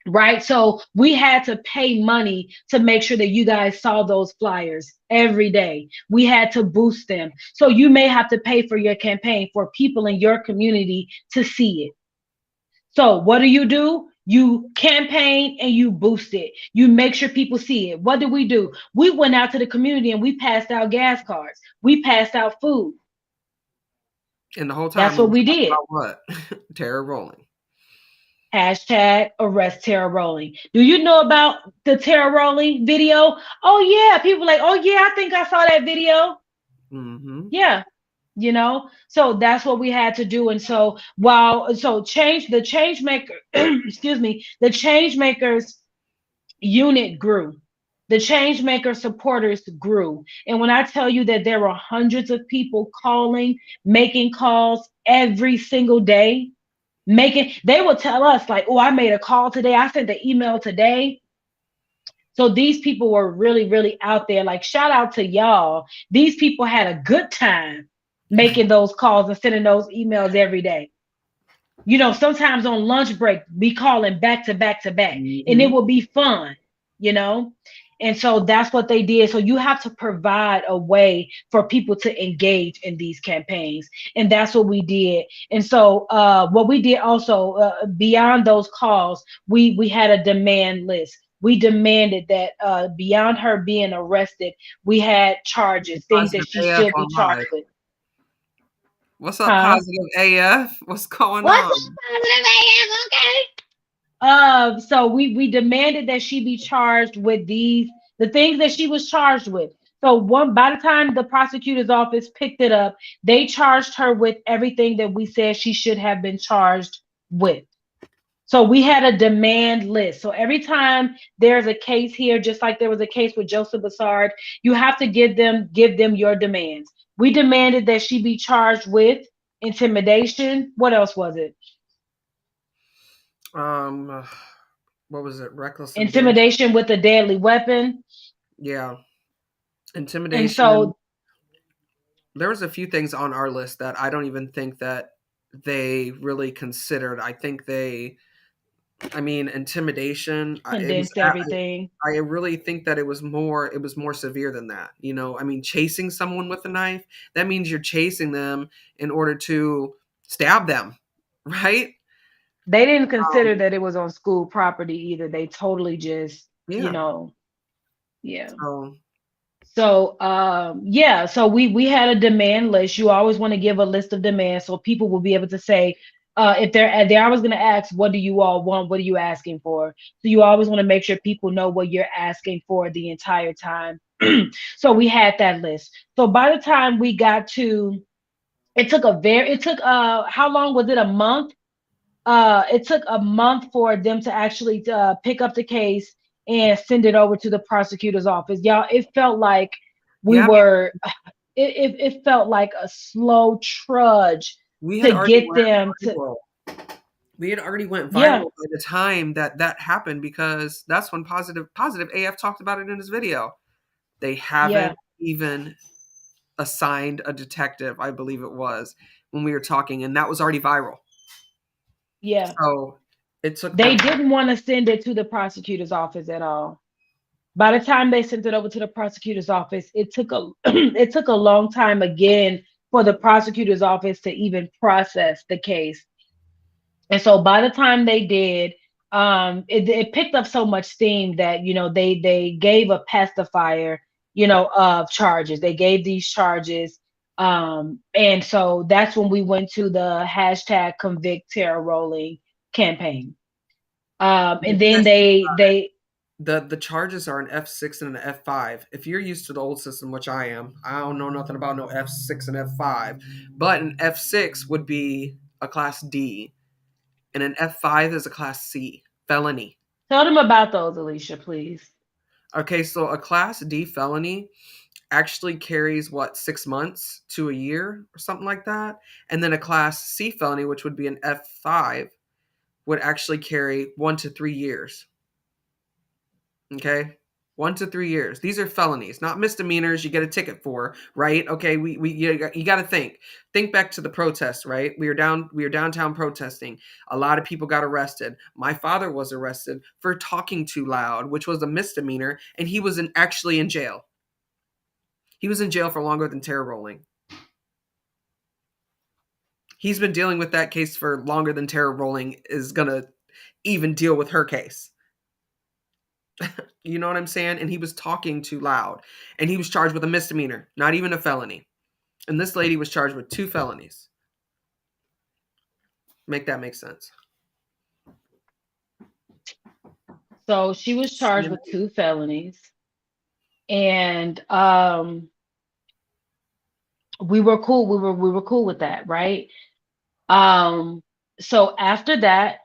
right? So we had to pay money to make sure that you guys saw those flyers every day. We had to boost them. So you may have to pay for your campaign for people in your community to see it. So what do? You campaign and you boost it. You make sure people see it. What did we do? We went out to the community and we passed out gas cards. We passed out food. And the whole time That's we what was we talking did. about what? Terror rolling. Hashtag arrest Terra Rolling. Do you know about the Terra Rolling video? Oh yeah, people like, oh yeah, I think I saw that video. Hmm. Yeah, so that's what we had to do. And so while so change the change maker, excuse me, the change makers unit grew. The change maker supporters grew. And when I tell you that there were hundreds of people calling, making calls every single day, they will tell us like, oh, I made a call today, I sent the email today. So these people were really, really out there. Like, shout out to y'all. These people had a good time making those calls and sending those emails every day. Sometimes on lunch break, be calling back to back to back, and it Hmm. will be fun, you know. And so that's what they did. So you have to provide a way for people to engage in these campaigns, and that's what we did. And so what we did also beyond those calls, we had a demand list. We demanded that beyond her being arrested, we had charges, things that Positive she AF should be on live. charged with. What's up, Huh? positive AF? What's going What's on? up, positive AF? Okay. So we demanded that she be charged with the things that she was charged with. So one by the time the prosecutor's office picked it up, they charged her with everything that we said she should have been charged with. So we had a demand list. So every time there's a case here, just like there was a case with Joseph Bassard, you have to give them your demands. We demanded that she be charged with intimidation. What else was it? Um, what was it? Reckless abandon. Intimidation with a deadly weapon. Yeah, And intimidation. so There was a few things on our list that I don't even think that they really considered. I think they I mean, intimidation. It was. Condense everything. I really think that it was more. It was more severe than that. You know, I mean, chasing someone with a knife. That means you're chasing them in order to stab them, right? They didn't consider Um, that it was on school property either. They totally just, yeah. yeah. So So yeah, so we had a demand list. You always want to give a list of demands so people will be able to say, if they're always going to ask, what do you all want? What are you asking for? So you always want to make sure people know what you're asking for the entire time. So we had that list. So by the time we got to, it took how long was it? A month? It took a month for them to actually pick up the case and send it over to the prosecutor's office. Y'all, it felt like we yeah, were, it felt like a slow trudge we had to already get went them to, viral. We had already went yeah, viral by the time that that happened because that's when positive AF talked about it in his video. They haven't yeah, even assigned a detective, I believe it was, when we were talking, and that was already viral. yeah. So it took They them time. didn't want to send it to the prosecutor's office at all. By the time they sent it over to the prosecutor's office, it took a it took a long time again for the prosecutor's office to even process the case. And so by the time they did, it picked up so much steam that they gave a pacifier, of charges. They gave these charges, and so that's when we went to the hashtag convict Terra Rolling campaign. The And then best thing about they the charges are an F6 and an F5. If you're used to the old system, which I am, I don't know nothing about no F6 and F5, but an F6 would be a class D, and an F5 is a class C felony. tell them about those, Alicia, please. Okay, so a class D felony actually carries what 6 months to a year or something like that, and then a class C felony, which would be an F5, would actually carry 1 to 3 years. Okay. 1 to 3 years. These are felonies, not misdemeanors you get a ticket for, right? Okay, you got to think back to the protests, right? We were downtown protesting. A lot of people got arrested. My father was arrested for talking too loud, which was a misdemeanor, and he was actually in jail. He was in jail for longer than Terra Rolling. He's been dealing with that case for longer than Terra Rolling is gonna even deal with her case. You know what I'm saying? And he was talking too loud. And he was charged with a misdemeanor, not even a felony. And this lady was charged with 2 felonies. Make that make sense. So she was charged You with 2 felonies, and we were cool. We were cool with that, right? Um, so after that,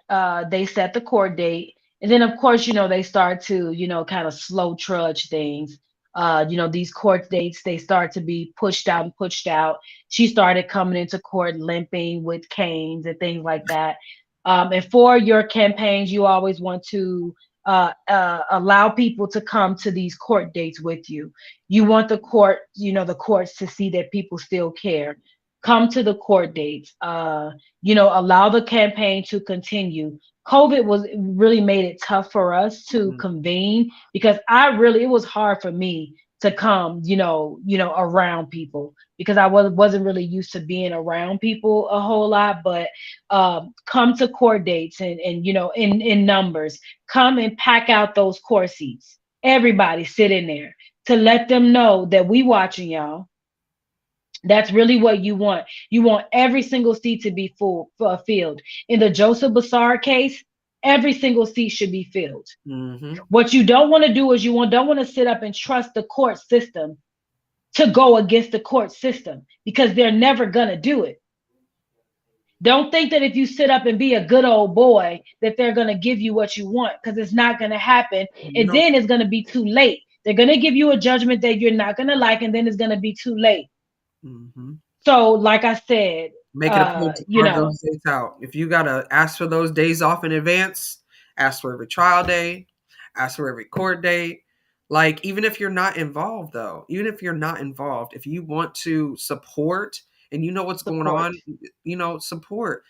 they set the court date, and then of course, they start to, kind of slow trudge things. These court dates, they start to be pushed out and pushed out. She started coming into court limping with canes and things like that. And for your campaigns, you always want to allow people to come to these court dates with you. You want the courts to see that people still care. Come to the court dates. Allow the campaign to continue. COVID was really made it tough for us to Mm, convene because it was hard for me to come, around people because I wasn't really used to being around people a whole lot. But come to court dates and in numbers, come and pack out those court seats. Everybody sit in there to let them know that we watching y'all. That's really what you want. You want every single seat to be filled. In the Joseph Bassar case, every single seat should be filled. mm-hmm. What you don't want to do is don't want to sit up and trust the court system to go against the court system because they're never going to do it. Don't think that if you sit up and be a good old boy that they're going to give you what you want because it's not going to happen. You And know, then it's going to be too late. They're going to give you a judgment that you're not going to like, and then it's going to be too late. mm-hmm. So, like I said, Make it a point to you carve know, those dates out. If you gotta ask for those days off in advance, ask for every trial day, ask for every court date. Like, even if you're not involved, though, even if you're not involved, if you want to support and you know what's going support. on, support.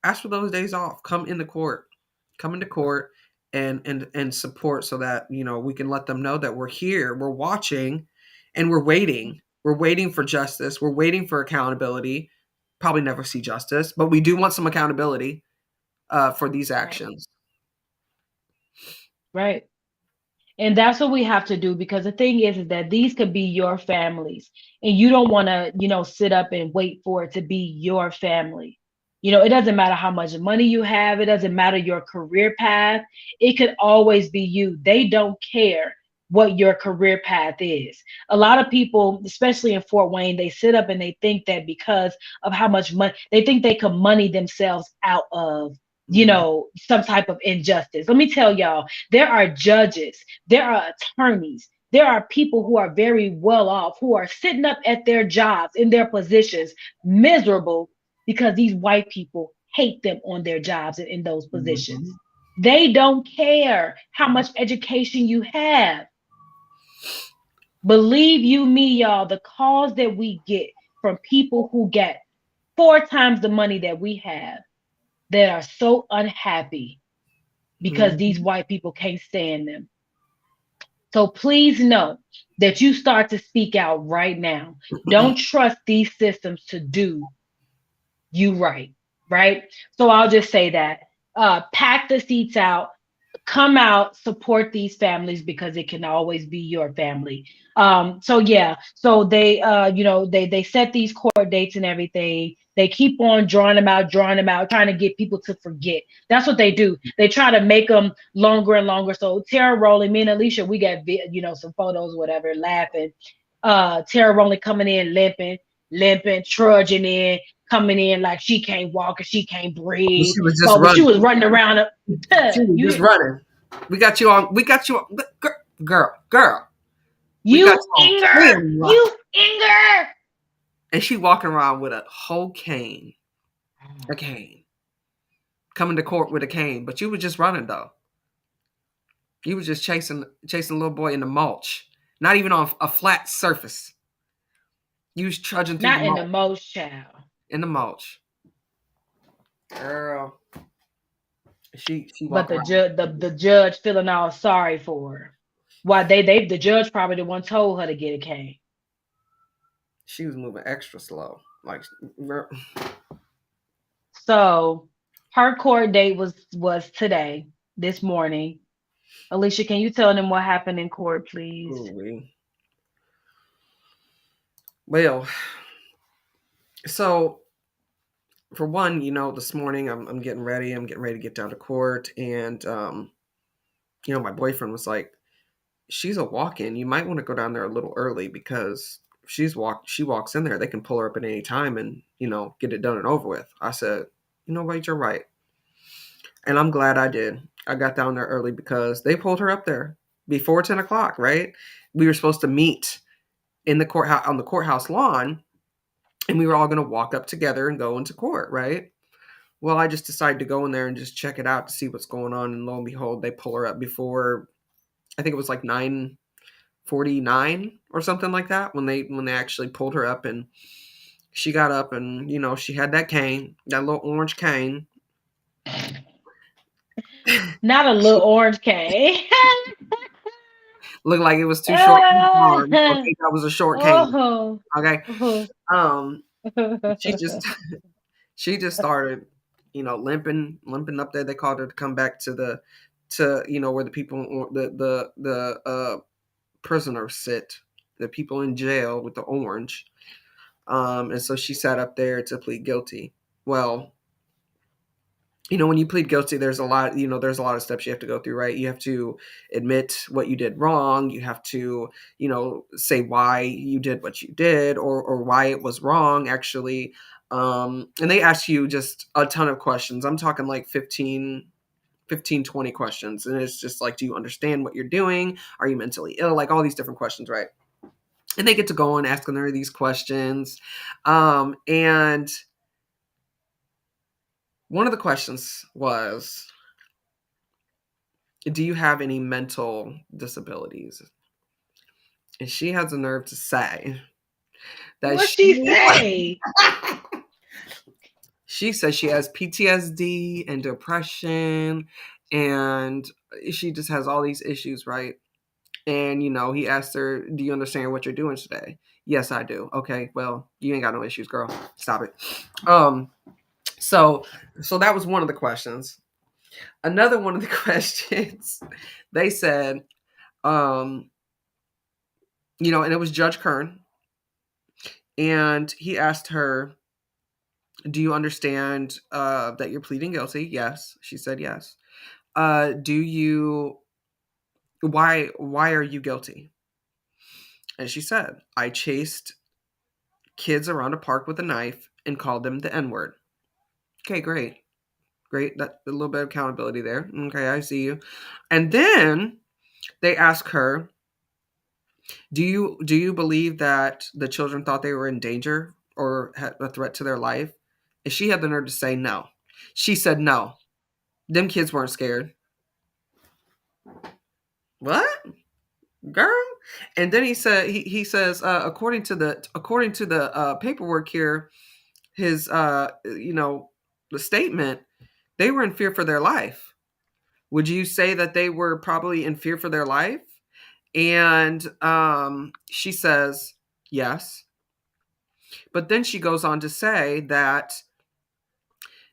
Ask for those days off. Come into court. come into court and support so that, we can let them know that we're here, we're watching, and we're waiting. We're waiting for justice. We're waiting for accountability. Probably never see justice, but we do want some accountability for these Right. actions. Right. And that's what we have to do, because the thing is that these could be your families, and you don't want to, sit up and wait for it to be your family. It doesn't matter how much money you have, it doesn't matter your career path. It could always be you. They don't care what your career path is. A lot of people, especially in Fort Wayne, they sit up and they think that because of how much money, they think they could money themselves out of, Mm-hmm. some type of injustice. Let me tell y'all, there are judges, there are attorneys, there are people who are very well off, who are sitting up at their jobs in their positions, miserable because these white people hate them on their jobs and in those Mm-hmm. positions. They don't care how much education you have. Believe you me, y'all, the calls that we get from people who get 4 times the money that we have, that are so unhappy because these Mm-hmm. white people can't stand them. So please know that you start to speak out right now. Don't trust these systems to do you right, right? So I'll just say that. Pack the seats out, come out, support these families, because it can always be your family. So yeah, so they they set these court dates and everything. They keep on drawing them out, trying to get people to forget. That's what they do. They try to make them longer and longer. So Terra Rolling, me and Alicia, we got some photos, whatever, laughing. Terra Rolling coming in limping, trudging in, coming in like she can't walk and she can't breathe. She was just But she running. was running around. She was just You running. We got you on. We got you on. Girl. We got You you on Inger! camera. You Inger! And she walking around with a whole cane. A cane. Coming to court with a cane. But you was just running though. You was just chasing a little boy in the mulch. Not even on a flat surface. You was trudging through the Not in the mulch. most, child. In the mulch. Girl. She But walking around. the judge feeling all sorry for her. Why the judge probably the one told her to get a cane. She was moving extra slow. Like So her court date was today, this morning. Alicia, can you tell them what happened in court, please? ooh. Well, so for one, this morning I'm getting ready. I'm getting ready to get down to court, and my boyfriend was like, "She's a walk-in. You might want to go down there a little early because she walks in there. They can pull her up at any time and get it done and over with." I said, "You know what? You're right," and I'm glad I did. I got down there early because they pulled her up there before 10 o'clock. Right? We were supposed to meet in the courthouse on the courthouse lawn, and we were all going to walk up together and go into court. Right? Well, I just decided to go in there and just check it out to see what's going on. And lo and behold, they pull her up before, I think it was like 9:49 or something like that when they actually pulled her up, and she got up, and she had that cane, that little orange cane. Not a little She orange cane. looked like it was too short for her Ah, arms. Okay, that was a short cane. oh, Okay. oh. Um, she just she just started, limping up there. They called her to come back to where the people the prisoners sit, the people in jail with the orange. And so she sat up there to plead guilty. Well, when you plead guilty, there's a lot of steps you have to go through, right? You have to admit what you did wrong. You have to, say why you did what you did, or why it was wrong, actually. And they ask you just a ton of questions. I'm talking like 20 questions. And it's just like, do you understand what you're doing? Are you mentally ill? Like all these different questions, right? And they get to go on asking her these questions. And one of the questions was, do you have any mental disabilities? And she has the nerve to say that What she say? she says she has PTSD and depression and she just has all these issues, right? And he asked her, "Do you understand what you're doing today?" "Yes, I do." "Okay, well, you ain't got no issues, girl. Stop it." Um, so that was one of the questions. Another one of the questions, they said, um, and it was Judge Kern, and he asked her, "Do you understand that you're pleading guilty?" "Yes." She said, "Yes." Do you? Why are you guilty?" And she said, "I chased kids around a park with a knife and called them the N word." "Okay, great. Great. That a little bit of accountability there. Okay, I see you." And then they ask her, "Do you believe that the children thought they were in danger or had a threat to their life?" And she had the nerve to say no. She said no. Them kids weren't scared. What? Girl? And then he says, according to the paperwork here, his the statement, they were in fear for their life. Would you say that they were probably in fear for their life? And she says yes. But then she goes on to say that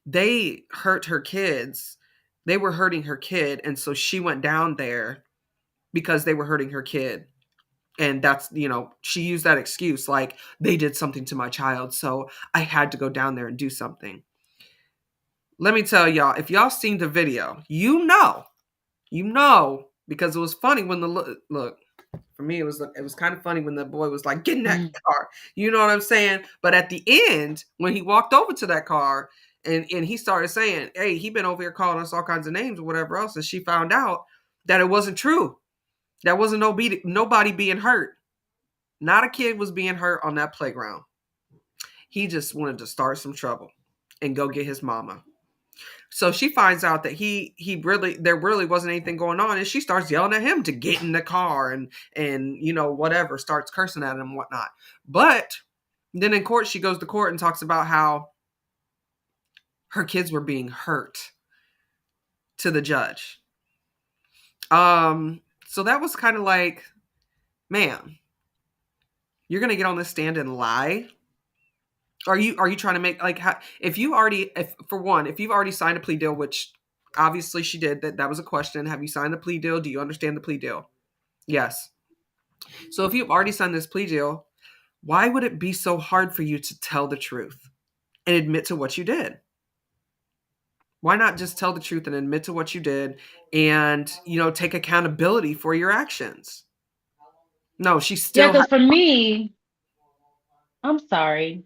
they hurt her kids. They were hurting her kid, and so she went down there because they were hurting her kid. And that's, she used that excuse, like, they did something to my child, so I had to go down there and do something. Let me tell y'all, if y'all seen the video, because it was funny when the look, for me, it was kind of funny when the boy was like, "Get in that car." You know what I'm saying? But at the end, when he walked over to that car and he started saying, "Hey, he been over here calling us all kinds of names or whatever else," and she found out that it wasn't true. That wasn't nobody being hurt. Not a kid was being hurt on that playground. He just wanted to start some trouble and go get his mama. So she finds out that he really, there really wasn't anything going on, and she starts yelling at him to get in the car and whatever, starts cursing at him and whatnot. But then in court, she goes to court and talks about how her kids were being hurt to the judge. So that was kind of like, man, you're gonna get on this stand and lie? Are you trying to make, like, if you already, if for one, if you've already signed a plea deal, which obviously she did, that was a question. Have you signed the plea deal? Do you understand the plea deal? Yes. So if you've already signed this plea deal, why would it be so hard for you to tell the truth and admit to what you did? Why not just tell the truth and admit to what you did and, take accountability for your actions? No, she Yeah, still because for me, I'm sorry.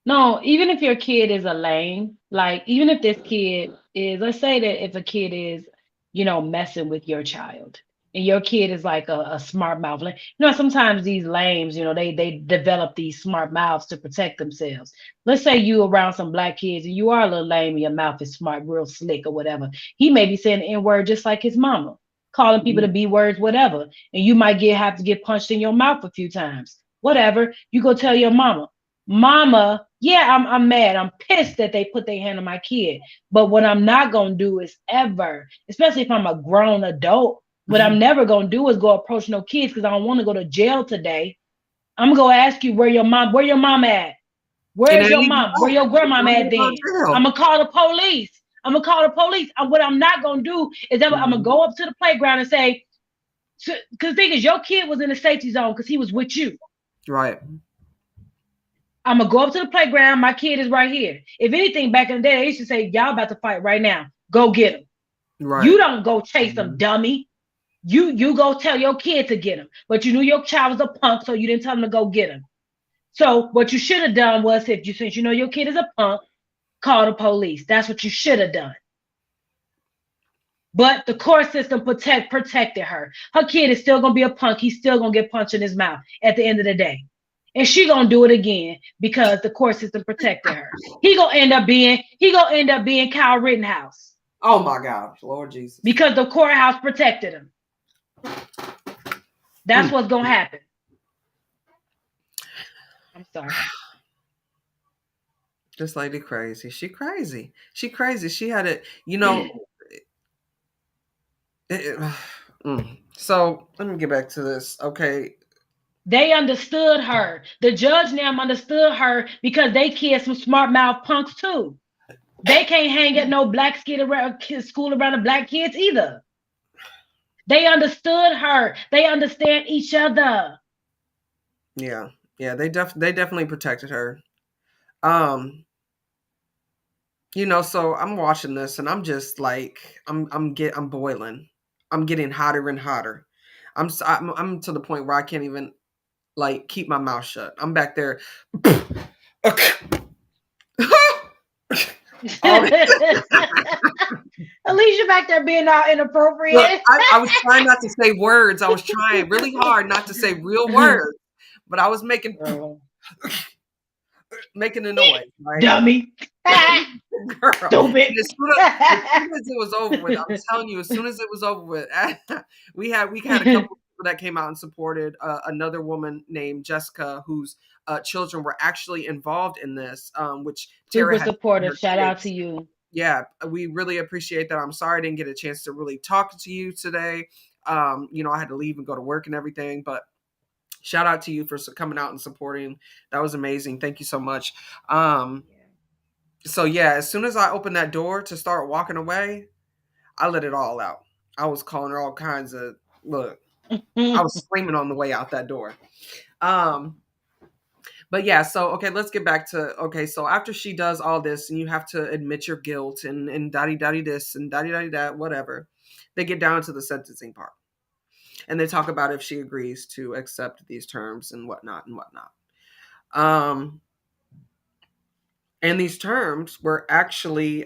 No, even if your kid is a lame, like even if this kid is, let's say that if a kid is, messing with your child and your kid is like a smart mouth. Like, sometimes these lames, they develop these smart mouths to protect themselves. Let's say you around some black kids and you are a little lame and your mouth is smart, real slick or whatever. He may be saying the N-word just like his mama, calling people the Mhm. B words, whatever. And you might have to get punched in your mouth a few times. Whatever. You go tell your mama. Mama, yeah, I'm mad. I'm pissed that they put their hand on my kid. But what I'm not gonna do is ever, especially if I'm a grown adult, what I'm never gonna do is go approach no kids because I don't want to go to jail today. I'm gonna ask you where your mom at? And it Where's your ain't even that. mom? Where your You grandma don't at even go to then? I'm jail. gonna call the police. I'm gonna call the police. And what I'm not gonna do is I'm gonna Mhm. go up to the playground and say, because the thing is, your kid was in the safety zone because he was with you. Right. I'm gonna go up to the playground. My kid is right here. If anything, back in the day, they used to say, "Y'all about to fight right now. Go get him." You Right. don't go chase them, Mhm. dummy. You go tell your kid to get him, but you knew your child was a punk, so you didn't tell him to go get him. So what you should have done was, since you know your kid is a punk, call the police. That's what you should have done. But the court system protected her. Her kid is still gonna be a punk. He's still gonna get punched in his mouth at the end of the day. And she gonna do it again because the court system protected her. He gonna end up being Kyle Rittenhouse Oh my God, Lord Jesus. because the courthouse protected him. That's Mm. what's gonna happen. I'm sorry. This lady crazy. She crazy. She crazy. She had it. You know. So let me get back to this. Okay. They understood her. The judge now understood her because they kids some smart mouth punks too. They can't hang at no black kid around school around the black kids either. They understood her. They understand each other. Yeah. Yeah. They definitely protected her. Um. So I'm watching this and I'm just like I'm boiling. I'm getting hotter and hotter. I'm to the point where I can't even like keep my mouth shut. I'm back there. All Alicia back there being all Look, inappropriate. I was trying not to say words. I was trying really hard not to say real words, but I was making Girl. making a noise, right? Dummy. Girl. Stupid. And as soon as it was over with, I'm telling you, as soon as it was over with, we had a couple of people that came out and supported another woman named Jessica, whose children were actually involved in this, which Tara Super had told supportive. her Shout out to kids. you. Yeah, we really appreciate that. I'm sorry I didn't get a chance to really talk to you today. I had to leave and go to work and everything, but shout out to you for coming out and supporting. That was amazing. Thank you so much. So yeah, as soon as I opened that door to start walking away, I let it all out. I was calling her all kinds of look. I was screaming on the way out that door. Um, but yeah, so okay, let's get back to okay. So after she does all this, and you have to admit your guilt and daddy daddy this and daddy daddy that, whatever. They get down to the sentencing part, and they talk about if she agrees to accept these terms and whatnot and whatnot. Um, and these terms were actually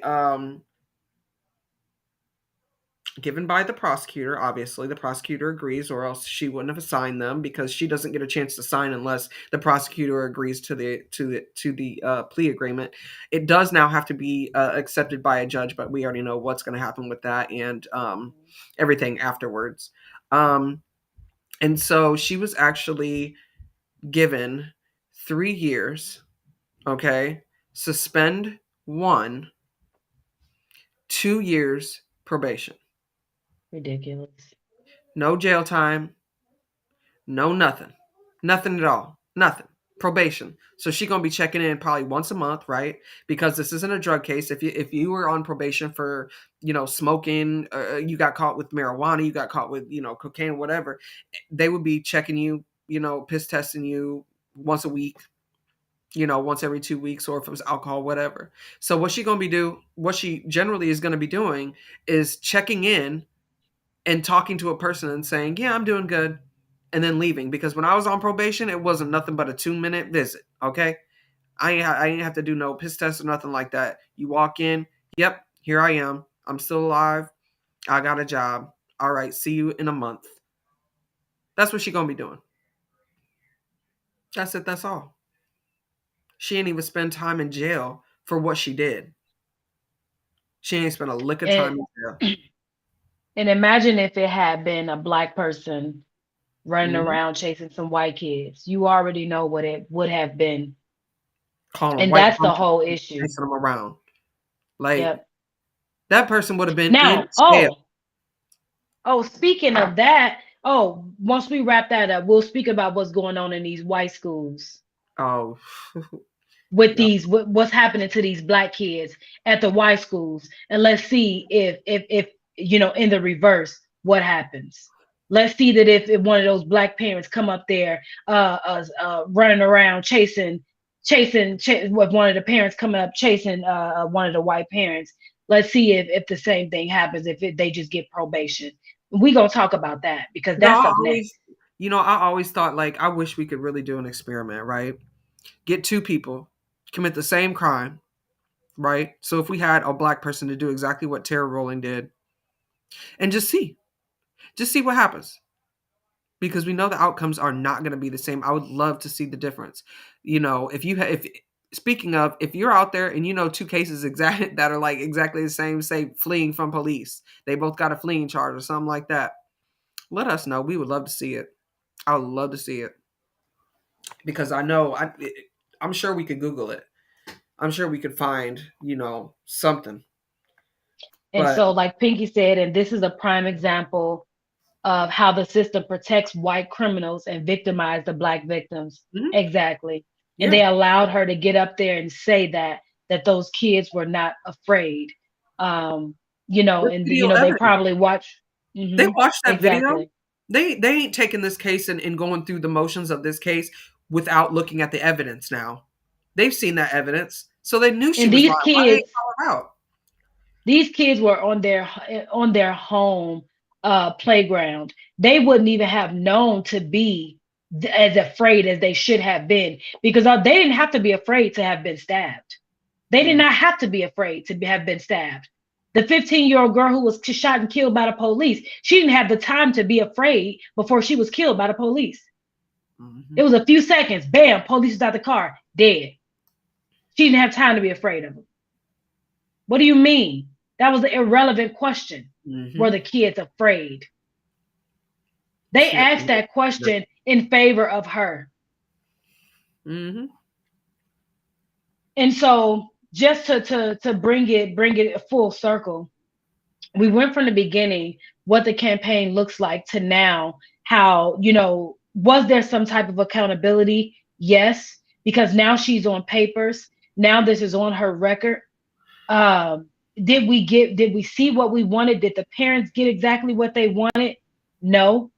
given by the prosecutor. Obviously, the prosecutor agrees, or else she wouldn't have signed them because she doesn't get a chance to sign unless the prosecutor agrees to the plea agreement. It does now have to be accepted by a judge, but we already know what's going to happen with that and everything afterwards. Um, and so she was actually given 3 years. Okay, suspend one, 2 years probation, Ridiculous. no jail time, no nothing. Nothing at all. Nothing. Probation. So she's gonna be checking in probably once a month, right? Because this isn't a drug case. If you were on probation for smoking, you got caught with marijuana, you got caught with cocaine, whatever, they would be checking you, piss testing you once a week, once every 2 weeks, or if it was alcohol, whatever. So what she generally is gonna be doing is checking in and talking to a person and saying, "Yeah, I'm doing good," and then leaving. Because when I was on probation, it wasn't nothing but a 2 minute visit. Okay, I ain't have to do no piss test or nothing like that. You walk in, yep, here I am. I'm still alive. I got a job. All right, see you in a month. That's what she gonna be doing. That's it. That's all. She ain't even spend time in jail for what she did. She ain't spent a lick of time And in jail. and imagine if it had been a black person running Mm-hmm. around chasing some white kids. You already know what it would have been. Calling them And white that's bum the whole issue. chasing them around. Like Yep. that person would have been in Now, jail. speaking of that, once we wrap that up, we'll speak about what's going on in these white schools Oh, with yeah. these what's happening to these black kids at the white schools, and let's see if in the reverse what happens. Let's see that if one of those black parents come up there running around with one of the parents coming up chasing one of the white parents. Let's see if the same thing happens they just get probation. We gonna talk about that because No, that's I up always, next. I always thought like I wish we could really do an experiment, right? Get two people commit the same crime, right? So if we had a black person to do exactly what Terra Rolling did, and just see what happens, because we know the outcomes are not going to be the same. I would love to see the difference. If you if speaking of, if you're out there and you know two cases exact that are like exactly the same, say fleeing from police, they both got a fleeing charge or something like that. Let us know. We would love to see it. I would love to see it because I'm sure we could Google it. I'm sure we could find, something. And But so, like Pinky said, and this is a prime example of how the system protects white criminals and victimize the black victims. mhm, Exactly. And yeah, they allowed her to get up there and say that those kids were not afraid. Um, there's and video they evidence. probably watch. They Hmm. watched that video. Exactly. They ain't taking this case and going through the motions of this case without looking at the evidence now. They've seen that evidence, so they knew she And was lying. Why they ain't call her out? these kids were on their home playground. They wouldn't even have known to be as afraid as they should have been, because they didn't have to be afraid to have been stabbed. They did Mm, not have to be afraid to have been stabbed. The 15-year-old girl who was shot and killed by the police, she didn't have the time to be afraid before she was killed by the police. It mhm, was a few seconds. Bam, police is out the car, dead. She didn't have time to be afraid of them. What do you mean? That was an irrelevant question. Were mhm. the kids afraid? They She, asked that question in favor of her. mhm, And so just to bring it full circle, we went from the beginning, what the campaign looks like, to now how, was there some type of accountability? Yes, because now she's on papers. Now this is on her record. Um, did we see what we wanted? Did the parents get exactly what they wanted? No.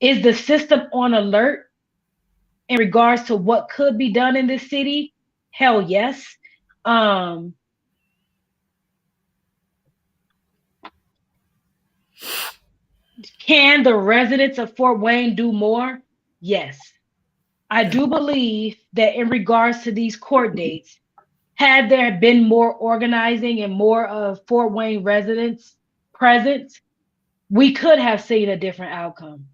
Is the system on alert in regards to what could be done in this city? Hell yes. Um, can the residents of Fort Wayne do more? Yes. I yeah. do believe that in regards to these court dates, had there been more organizing and more of Fort Wayne residents present, we could have seen a different outcome.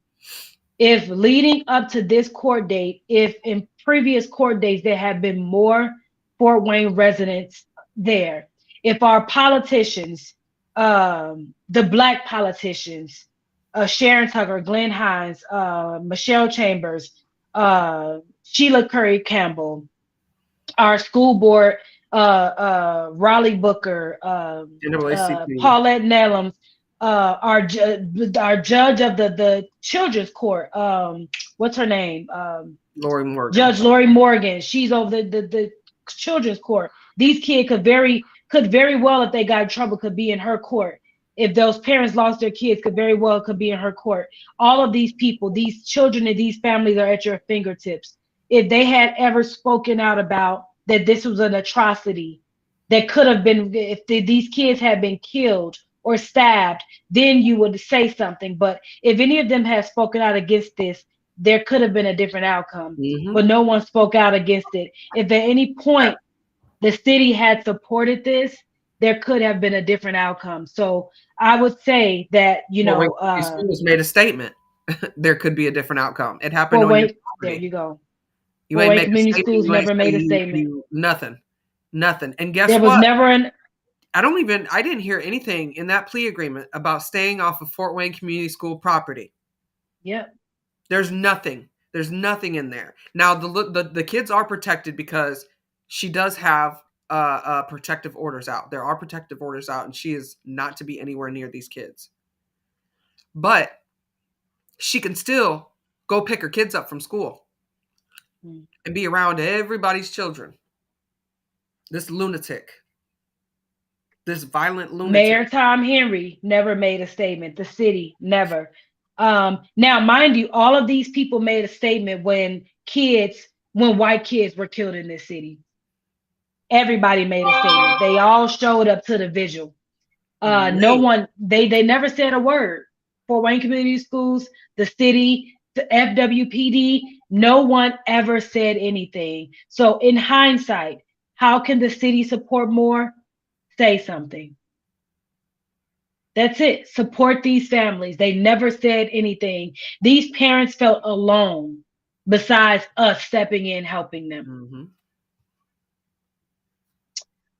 If leading up to this court date, if in previous court dates there have been more Fort Wayne residents there, if our politicians, the black politicians, Sharon Tucker, Glenn Hines, Michelle Chambers, Sheila Curry Campbell, our school board, Raleigh Booker, NAACP, Paulette Nellums, our judge of the children's court. What's her name? Lori Morgan. Judge Lori Morgan. She's over the children's court. These kids could very well, if they got in trouble, could be in her court. If those parents lost their kids, could be in her court. All of these people, these children, and these families are at your fingertips. If they had ever spoken out about that this was an atrocity that could have been, if these kids had been killed or stabbed, then you would say something. But if any of them had spoken out against this, there could have been a different outcome. Hmm. But no one spoke out against it. If at any point the city had supported this, there could have been a different outcome. So I would say that, Fort Wayne Community Schools made a statement. There could be a different outcome. It happened Fort on your Wayne, there property. you go. You Fort ain't Wayne make a Community statement. Schools You ain't never say made a statement. nothing, nothing. And guess There was what? never an, I didn't hear anything in that plea agreement about staying off of Fort Wayne Community School property. yep. There's nothing. There's nothing in there. Now the kids are protected because she does have protective orders out. There are protective orders out, and she is not to be anywhere near these kids. But she can still go pick her kids up from school Mm. and be around everybody's children. This lunatic, this violent lunatic. Mayor Tom Henry never made a statement. The city never. Now, mind you, all of these people made a statement when white kids were killed in this city. Everybody made a statement. They all showed up to the vigil. No Late. one, they never said a word. Fort Wayne Community Schools, the city, the FWPD, no one ever said anything. So in hindsight, how can the city support more? Say something. That's it. Support these families. They never said anything. These parents felt alone besides us stepping in helping them.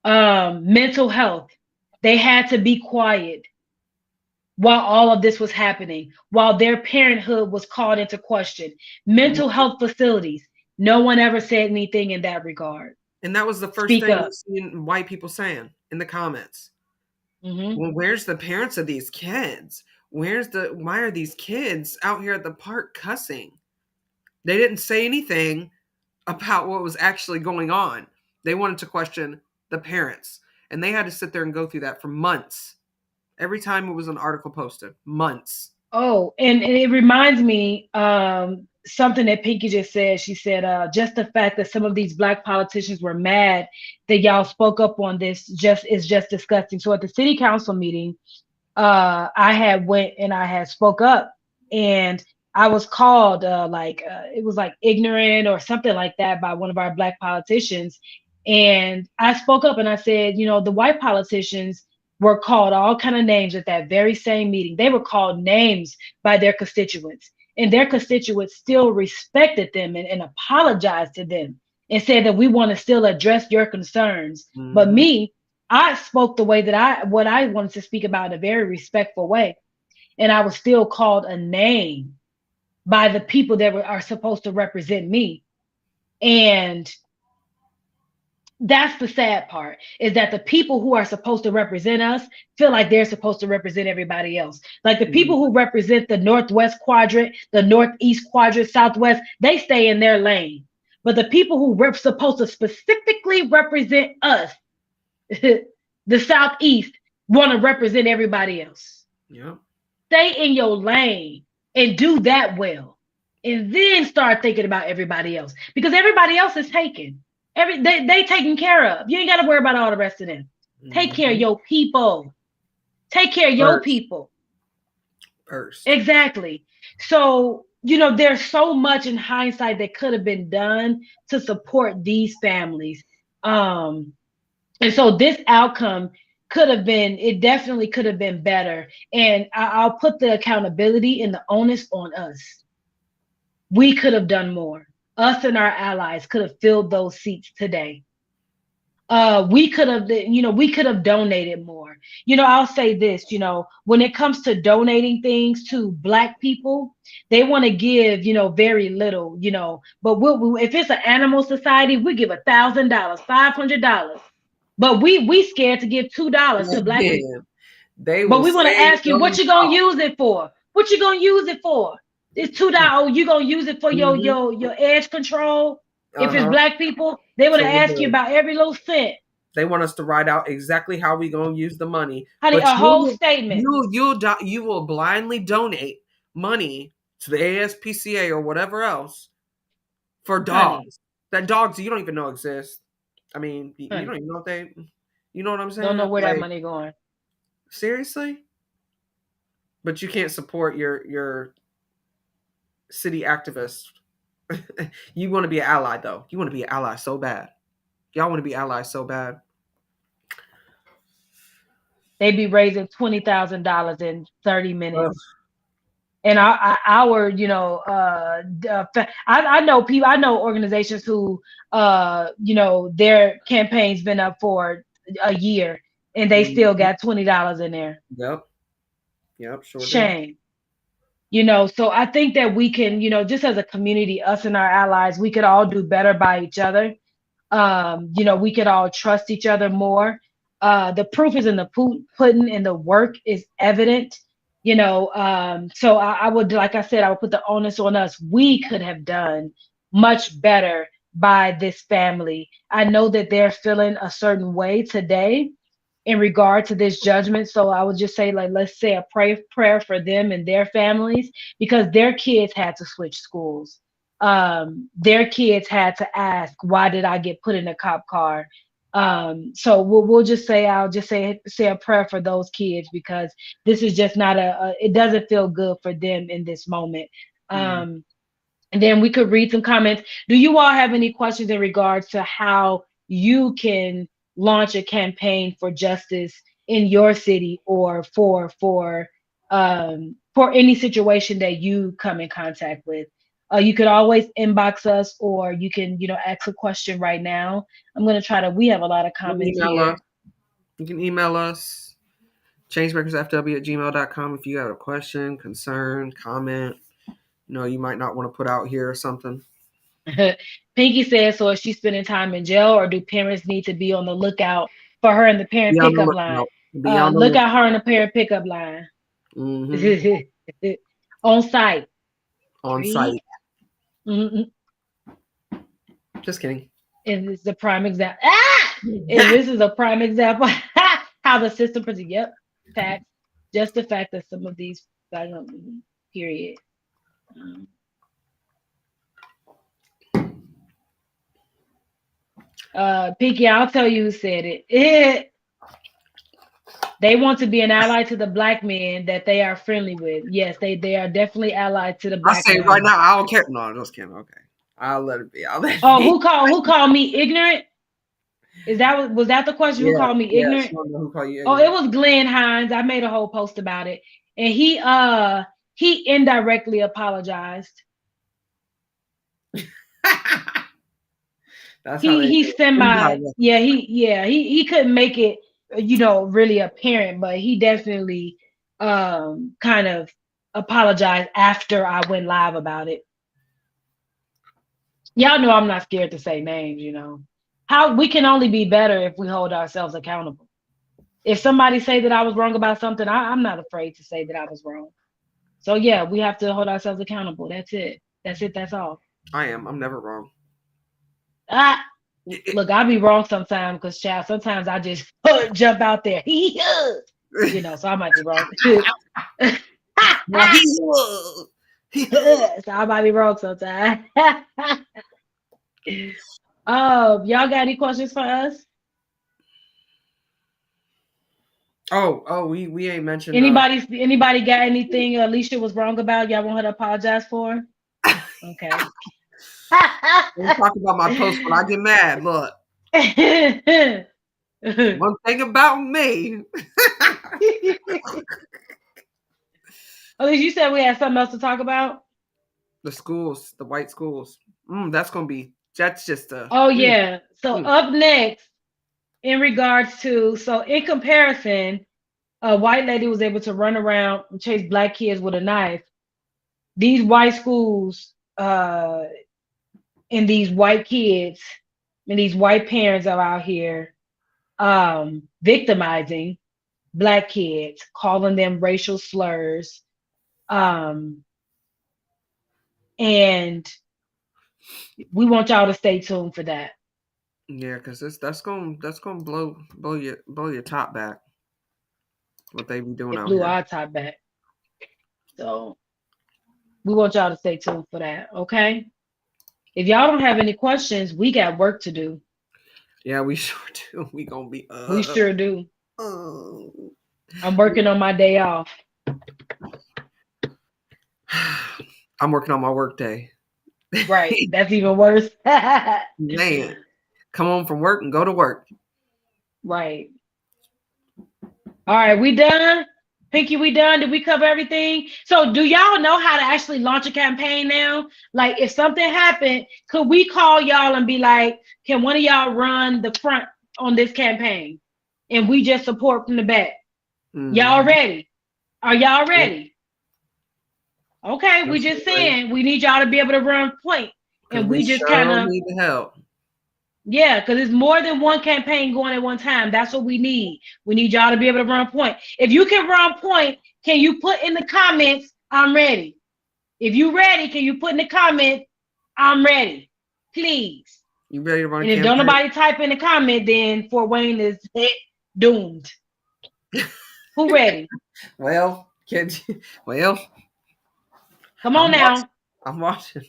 Mm-hmm. Mental health. They had to be quiet while all of this was happening, while their parenthood was called into question. Mental health facilities. No one ever said anything in that regard. And that was the first Speak thing we up. seen white people saying in the comments. Hmm. Well, where's the parents of these kids? Why are these kids out here at the park cussing? They didn't say anything about what was actually going on. They wanted to question the parents. And they had to sit there and go through that for months. Every time it was an article posted, months. Oh, and it reminds me something that Pinky just said. She said, just the fact that some of these black politicians were mad that y'all spoke up on this just is just disgusting. So at the city council meeting, I had went and I had spoke up, and I was called it was like ignorant or something like that by one of our black politicians. And I spoke up and I said, the white politicians were called all kind of names at that very same meeting. They were called names by their constituents, and their constituents still respected them and apologized to them and said that we want to still address your concerns. But Mm-hmm. me, I spoke the way that what I wanted to speak about in a very respectful way, and I was still called a name by the people that are supposed to represent me. And that's the sad part, is that the people who are supposed to represent us feel like they're supposed to represent everybody else. Like the people who represent the northwest quadrant, the northeast quadrant, southwest, they stay in their lane. But the people who are supposed to specifically represent us, the southeast, want to represent everybody else. Yeah. Stay in your lane and do that well, and then start thinking about everybody else, because everybody else is taken. They taken care of. You ain't got to worry about all the rest of them. Take care of Mm-hmm. your people. Take care of your First. people. First. Exactly. So, there's so much in hindsight that could have been done to support these families. Um, And so this outcome could have been, it definitely could have been better. And I'll put the accountability and the onus on us. We could have done more. Us and our allies could have filled those seats today. We could have, we could have donated more. I'll say this, when it comes to donating things to Black people, they want to give, very little, but if it's an animal society, we give $1,000, $500. But we scared to give $2 to Black people. Man, they But will we want to say ask you, what don't you gonna talk. use it for? What you gonna use it for? It's $2. Oh, you gonna use it for your Mm-hmm. your edge control? If it's Uh-huh. Black people, they want For to your ask you bill. about every little cent. They want us to write out exactly how we gonna use the money, Honey, but a whole statement, you will blindly donate money to the ASPCA or whatever else for honey, dogs. That dogs you don't even know exist. I mean, you don't honey. even know if they. You know what I'm Don't saying? know where that Like money going, seriously, but you can't support your city activist. You want to be an ally though. You want to be an ally so bad. Y'all want to be allies so bad. they be raising $20,000 in 30 minutes. Ugh. And our I know people, I know organizations who their campaign's been up for a year and they still Mhm. got $20 in there. Yep. Yep. Sure do. Shame. So I think that we can, just as a community, us and our allies, we could all do better by each other. We could all trust each other more. The proof is in the pudding, and the work is evident. So I would, like I said, I would put the onus on us. We could have done much better by this family. I know that they're feeling a certain way today in regard to this judgment. So I would just say, like, let's say a prayer for them and their families, because their kids had to switch schools. Their kids had to ask, why did I get put in a cop car? So we'll just say, I'll just say a prayer for those kids, because this is just not it doesn't feel good for them in this moment. Mm. And then we could read some comments. Do you all have any questions in regards to how you can launch a campaign for justice in your city, or for any situation that you come in contact with? You could always inbox us, or you can, ask a question right now. I'm gonna try to. We have a lot of You can comments email us. here. You can email us changemakersfw@gmail.com if you have a question, concern, comment. You might not want to put out here or something. Pinky says, so is she spending time in jail or do parents need to be on the lookout for her in the Be parent on the pickup line? lookout. Be on the Look at lookout. her in the parent pickup line. Mm-hmm. On site. On Treat. site. Mm-mm. Just kidding. And it's the prime example. Ah! And this is a prime example how the system presents. Yep. Facts. Just the fact that some of these, I don't know, period. Um, Pinky, I'll tell you who said it. They want to be an ally to the black men that they are friendly with. Yes, they are definitely allied to the I black say right men. now, I don't care. No, I'm just kidding. Okay. I'll let it be. I'll let it Oh, be. who called me ignorant? Is that was that the question? Who Yeah, called me yeah. She ignorant? don't know who call you Oh, it ignorant. was Glenn Hines. I made a whole post about it. And he indirectly apologized. That's how He they he do it. semi Indirect. he couldn't make it really apparent, but he definitely kind of apologized after I went live about it. Y'all know I'm not scared to say names. How we can only be better if we hold ourselves accountable. If somebody say that I was wrong about something, I'm not afraid to say that I was wrong. So yeah, we have to hold ourselves accountable. That's it. That's it. That's all. I am. I'm never wrong. Ah, look, I be wrong sometimes because child, sometimes I just jump out there. So I might be wrong. Well, he was. He was. So I might be wrong sometimes. Y'all got any questions for us? We ain't mentioned. Anybody got anything Alicia was wrong about? Y'all want her to apologize for? Okay. Don't talk about my post when I get mad. Look, one thing about me, Alicia, you said we had something else to talk about? the schools, the white schools. That's gonna be. That's just a. Oh yeah. So Mm. up next, in regards to in comparison, a white lady was able to run around and chase black kids with a knife. These white schools, and these white kids and these white parents are out here victimizing black kids, calling them racial slurs. Um, and we want y'all to stay tuned for that. Yeah, because that's gonna blow your top back. What they be doing It out blew here. our top back. So we want y'all to stay tuned for that. Okay. If y'all don't have any questions, we got work to do. Yeah, we sure do. We gonna be We sure do. uh. I'm working on my day off. I'm working on my work day. Right. That's even worse. Man, come home from work and go to work. Right. All right, we done? Pinky, we done? Did we cover everything? So do y'all know how to actually launch a campaign now? Like if something happened, could we call y'all and be like, can one of y'all run the front on this campaign? And we just support from the back. Y'all Mm-hmm. ready? Are y'all Yep, ready? Okay, we that's just right. saying we need y'all to be able to run point. Because And we we just kind sure of need the help. Yeah, because it's more than one campaign going at one time. That's what we need. We need y'all to be able to run point. If you can run point, can you put in the comments, I'm ready? If you ready, can you put in the comments, I'm ready? Please. You ready to run a And if don't campaign? nobody type in the comment, then Fort Wayne is doomed. Who ready? Well, can't you? Well, Come on I'm watching. now. I'm watching.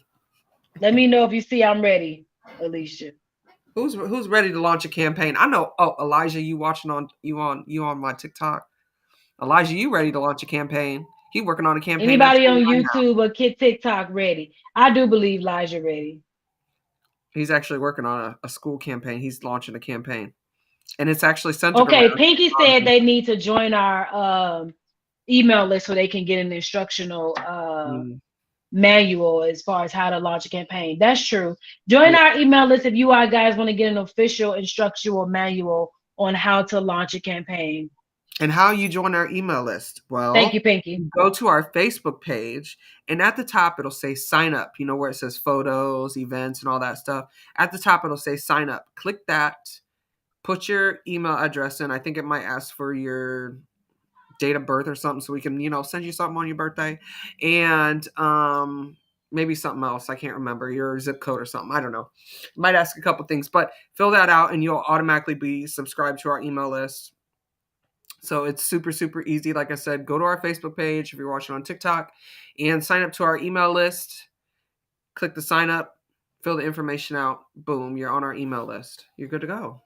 Let me know if you see I'm ready, Alicia. Who's ready to launch a campaign? I know. Oh, Elijah, you watching on my TikTok? Elijah, you ready to launch a campaign? He working on a campaign Anybody actually on right now. YouTube or Kid TikTok ready? I do believe Elijah ready. He's actually working on a school campaign. He's launching a campaign, and it's actually centered Okay, around. Pinky said they need to join our email list so they can get an instructional Mm, manual as far as how to launch a campaign. That's true. Join yeah, our email list if you guys want to get an official instructional manual on how to launch a campaign. And how you join our email list? Thank Well, you, Pinky. you go to our Facebook page, and at the top it'll say sign up. You know where it says photos, events, and all that stuff. At the top it'll say sign up. Click that. Put your email address in. I think it might ask for your date of birth or something, so we can send you something on your birthday, and maybe something else. I can't remember your zip code or something. I don't know. Might ask a couple things, but fill that out, and you'll automatically be subscribed to our email list. So it's super, super easy. Like I said, go to our Facebook page if you're watching on TikTok and sign up to our email list. Click the sign up, fill the information out. Boom, you're on our email list. You're good to go.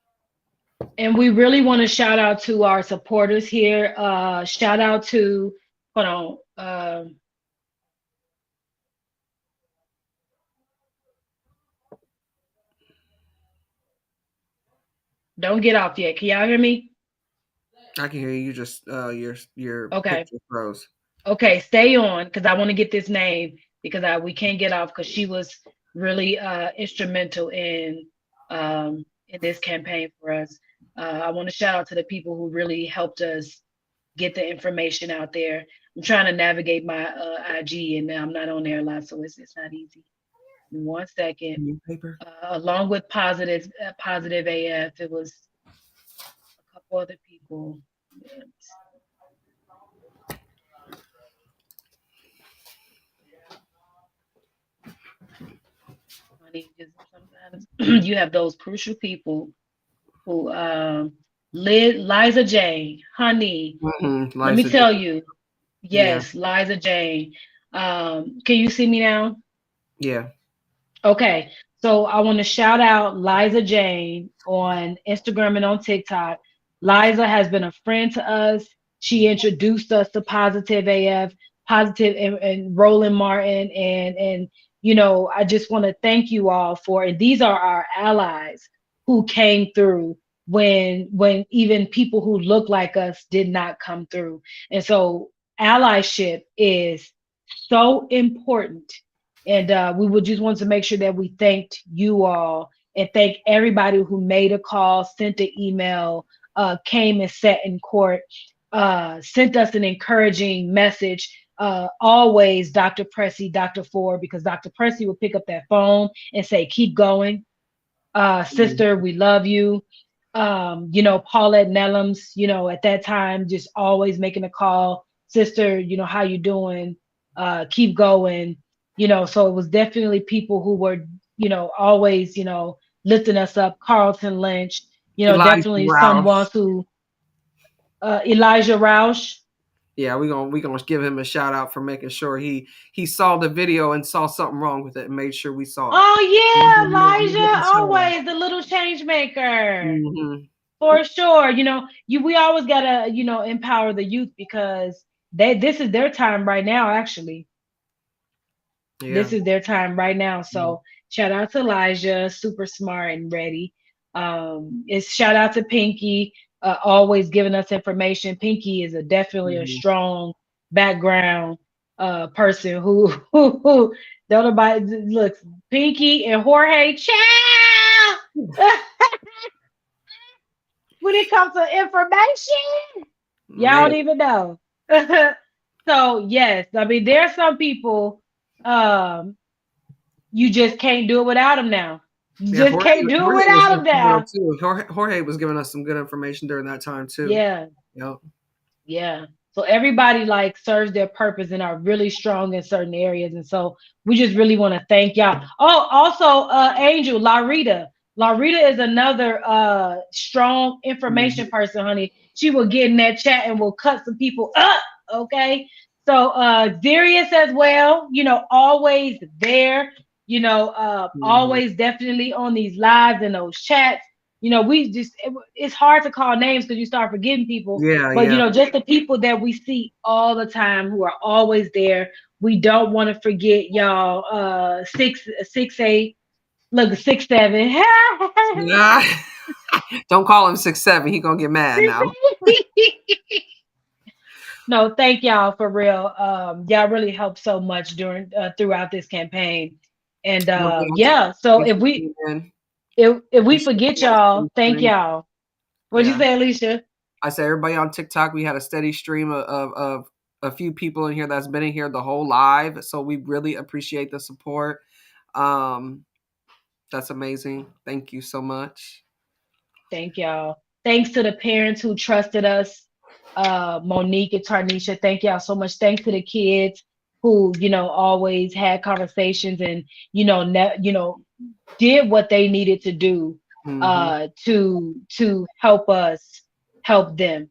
And we really want to shout out to our supporters here. Shout out to, hold on. Don't get off yet. Can y'all hear me? I can hear you. Just your Okay. picture froze. Okay, stay on because I want to get this name because we can't get off because she was really instrumental in this campaign for us. I want to shout out to the people who really helped us get the information out there. I'm trying to navigate my IG and I'm not on there a lot, so it's not easy. In 1 second. Paper. Along with positive AF, it was a couple other people. Honey, because sometimes you have those crucial people who Liza Jane, honey. Let me Liza. tell you, Yeah. yes, Liza Jane. Can you see me now? Yeah. Okay, so I want to shout out Liza Jane on Instagram and on TikTok. Liza has been a friend to us. She introduced us to Positive AF, Positive and Roland Martin, and I just want to thank you all for. And these are our allies who came through when even people who look like us did not come through. And so allyship is so important, and we would just want to make sure that we thanked you all and thank everybody who made a call, sent an email, came and sat in court, sent us an encouraging message. Always Dr. Pressy, Dr. Ford, because Dr. Pressy would pick up that phone and say, keep going. Sister, we love you. Paulette Nellums, at that time, just always making a call. Sister, how you doing? Keep going. So it was definitely people who were, always, lifting us up. Carlton Lynch, Elijah definitely someone Rouse. who, Elijah Roush. Yeah, we gonna give him a shout out for making sure he saw the video and saw something wrong with it and made sure we saw it. Oh Mhm, yeah, we give him a Elijah, shout out. always the little change maker. Mhm. For sure. We always gotta, empower the youth because this is their time right now, actually. Yeah. This is their time right now. Mhm. So shout out to Elijah, super smart and ready. It's shout out to Pinky, always giving us information. Pinky is definitely a Mhm. strong background person who don't nobody looks. Pinky and Jorge, ciao. When it comes to information, y'all Man. don't even know. So yes, I mean there's some people um you just can't do it without them now. You Yeah, just Jorge, can't do it Jorge was without them listening to now. it too. Jorge was giving us some good information during that time too. Yeah, Yep. yeah. So everybody like serves their purpose and are really strong in certain areas. And so we just really want to thank y'all. Oh, also Angel, Larita. Larita is another strong information Mhm. person, honey. She will get in that chat and will cut some people up. Okay. So Darius as well, always there, Mhm. always definitely on these lives and those chats. We just it's hard to call names because you start forgetting people, Yeah, but yeah. just the people that we see all the time who are always there. We don't want to forget y'all. 6'8", look 6'7". Nah. Don't call him 6'7". He gonna get mad now. No, thank y'all for real. Y'all really helped so much during throughout this campaign, and No, yes. yeah. So Thanks if for we tuning in if we and sharing forget your y'all, thank information. y'all. What'd you Yeah. say, Alicia? I said everybody on TikTok. We had a steady stream of a few people in here that's been in here the whole live. So we really appreciate the support. Um, that's amazing. Thank you so much. Thank y'all. Thanks to the parents who trusted us, Monique and Tarnisha. Thank y'all so much. Thanks to the kids who, always had conversations and, did what they needed to do Hmm. to help us help them.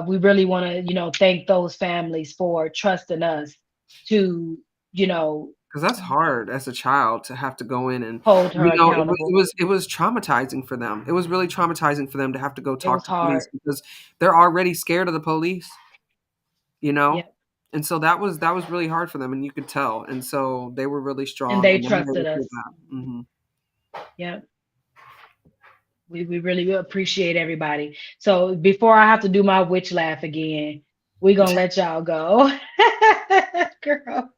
We really want to, thank those families for trusting us to, you know, Because that's hard as a child to have to go in and hold her accountable. it was traumatizing for them. It was really traumatizing for them to have to go It talk was to police hard. because they're already scared of the police, you know? Yep. And so that was really hard for them, and you could tell. And so they were really And strong, they and I'm trusted grateful for us. that. Hmm. Yep. We really appreciate everybody. So before I have to do my witch laugh again, we're gonna let y'all go. Girl.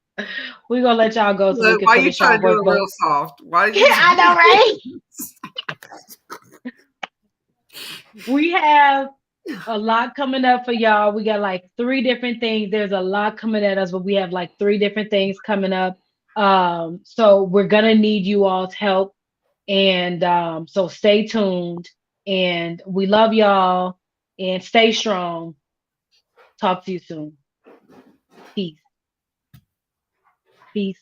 We're gonna let y'all go so we But can why you finish our trying to do work. it But real soft? Why did you? I know, right? We have a lot coming up for y'all. We got like three different things. There's a lot coming at us, but we have like three different things coming up. So we're gonna need you all's help. And so stay tuned. And we love y'all and stay strong. Talk to you soon. Peace. Peace.